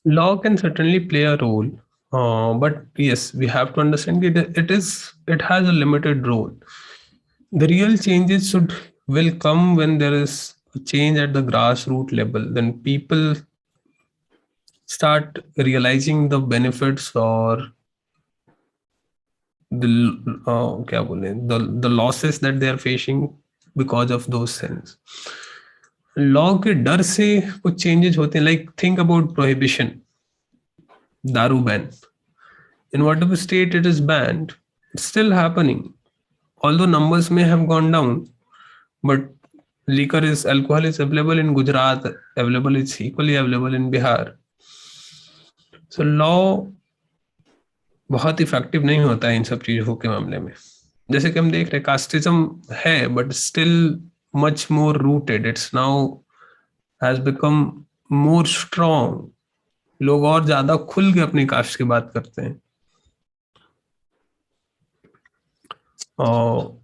Law can certainly play a role, but yes, we have to understand it has a limited role. The real changes will come when there is a change at the grassroots level. Then people start realizing the benefits or the क्या बोले the losses that they are facing because of those things. Law के डर से कुछ changes होते हैं, like think about prohibition, दारू ban. In whatever state it is banned, it's still happening. Although numbers may have gone down, but alcohol is available in Gujarat, it's equally available in Bihar. So law बहुत effective नहीं होता है इन सब चीजों के मामले में. जैसे कि हम देख रहे हैं कास्टिज्म है, but still much more rooted. It's now has become more strong. लोग और ज्यादा खुल के अपनी कास्ट की बात करते हैं. और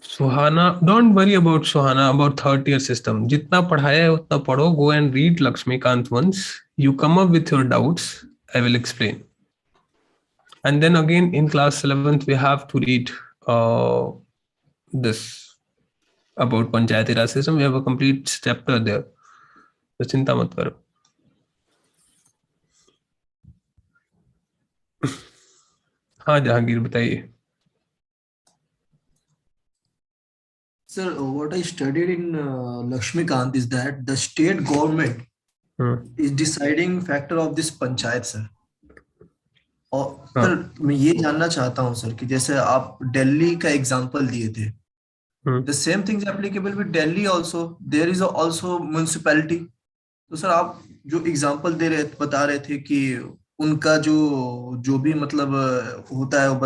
Suhana, don't worry about Suhana, about third year system. जितना पढ़ाया है उतना पढ़ो. Go and read Laxmikanth once. You come up with your doubts, I will explain. And then again in class 11th we have to read this about Panchayati Raj system. We have a complete chapter there. तो चिंता मत करो. हाँ जहांगीर बताइए. Sir, what I studied in Lakshmikant is that the state government is deciding factor of this panchayat, sir. और sir मैं ये जानना चाहता हूँ सर कि जैसे आप दिल्ली का एग्जांपल दिए थे, the same things applicable with Delhi also. There is also municipality. तो सर आप जो एग्जांपल बता रहे थे कि उनका जो भी मतलब होता है वो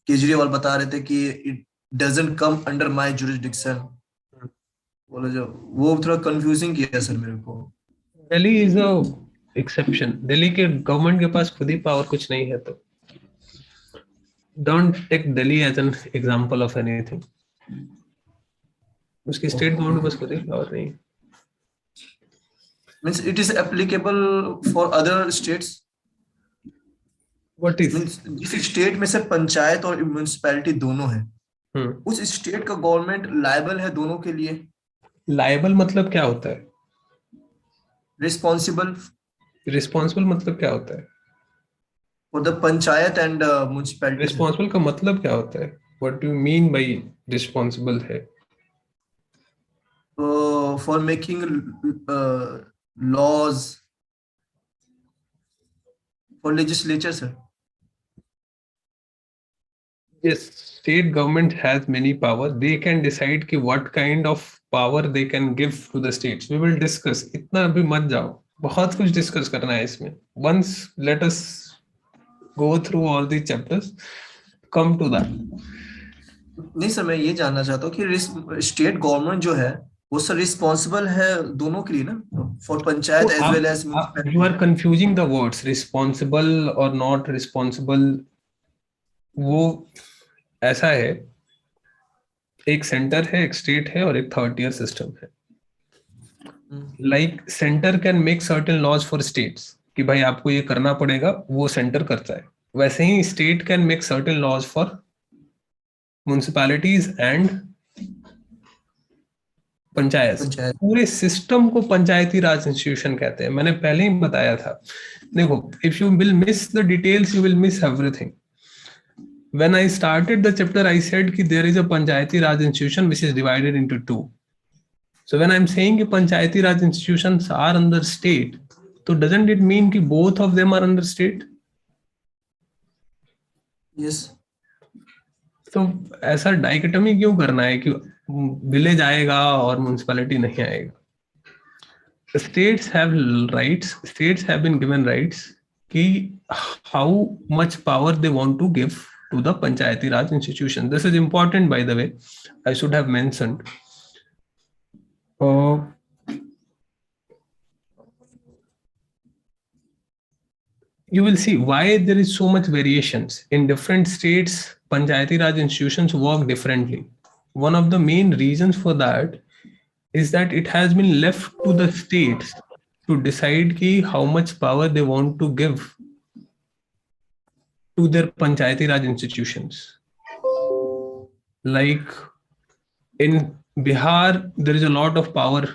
केजरीवाल बता रहे थे कि it doesn't come under my jurisdiction. बोला जो वो थोड़ा कंफ्यूजिंग किया सर मेरे को. Delhi is a exception. Delhi के गवर्नमेंट के पास खुद ही पावर कुछ नहीं है, तो don't take Delhi as an example of anything. उसकी स्टेट गवर्नमेंट के पास खुद ही पावर नहीं. Means it is applicable for other states. What is? जिस स्टेट में सर पंचायत और म्युनिसिपैलिटी दोनों है, उस स्टेट का गवर्नमेंट लायबल है दोनों के लिए. लायबल मतलब क्या होता है? रिस्पॉन्सिबल. रिस्पॉन्सिबल मतलब क्या होता है? For the panchayat and municipality. Responsible का मतलब क्या होता है? What do you mean by responsible है? For making laws, for legislature, sir. Yes, state government has many power. They can decide कि what kind of power they can give to the states. We will discuss. इतना अभी मत जाओ, बहुत कुछ discuss करना है इसमें. Once let us go through all the chapters, come to that. नहीं सर, मैं ये जानना चाहता हूँ कि स्टेट गवर्नमेंट जो है वो सर रिस्पॉन्सिबल है दोनों के लिए ना, for panchayat as well as municipality. You are confusing the words responsible और नॉट रिस्पॉन्सिबल. वो ऐसा है, एक सेंटर है, एक स्टेट है और एक थर्ड टियर सिस्टम है. Like centre can make certain laws for states कि भाई आपको ये करना पड़ेगा, वो सेंटर करता है. वैसे ही state can make certain laws for municipalities and panchayat. पूरे सिस्टम को पंचायती राज इंस्टीट्यूशन कहते हैं. मैंने पहले ही बताया था. देखो, if you will miss the details you will miss everything. When I started the chapter, I said कि there is a Panchayati Raj institution which is divided into two. So when I'm saying कि Panchayati Raj institutions are under state, so doesn't it mean कि both of them are under state? Yes. तो ऐसा dichotomy क्यों करना है कि village आएगा और म्युनिसिपैलिटी नहीं आएगा? States have rights. States have been given rights कि how much power they want to give to the Panchayati Raj institution. This is important, by the way. I should have mentioned. you will see why there is so much variations in different states. Panchayati Raj institutions work differently. One of the main reasons for that is that it has been left to the states to decide ki how much power they want to give to their Panchayati Raj institutions. Like in Bihar, there is a lot of power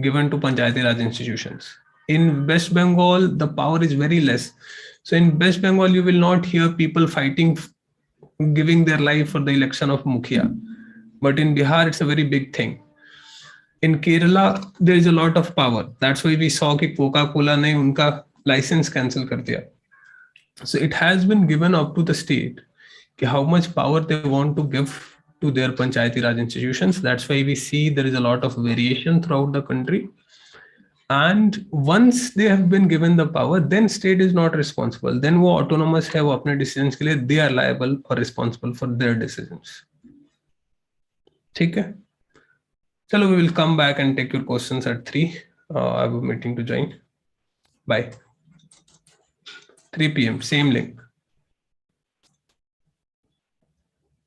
given to Panchayati Raj institutions. In West Bengal, the power is very less. So in West Bengal, you will not hear people fighting, giving their life for the election of Mukhia. But in Bihar, it's a very big thing. In Kerala, there is a lot of power. That's why we saw that Coca-Cola ne unka license cancel kar diya. So it has been given up to the state how much power they want to give to their Panchayati Raj institutions. That's why we see there is a lot of variation throughout the country. And once they have been given the power, then state is not responsible. Then वो autonomous है, वो अपने decisions के लिए they are liable or responsible for their decisions. ठीक है? चलो, we will come back and take your questions at 3. I have a meeting to join. Bye. 3 p.m. Same link.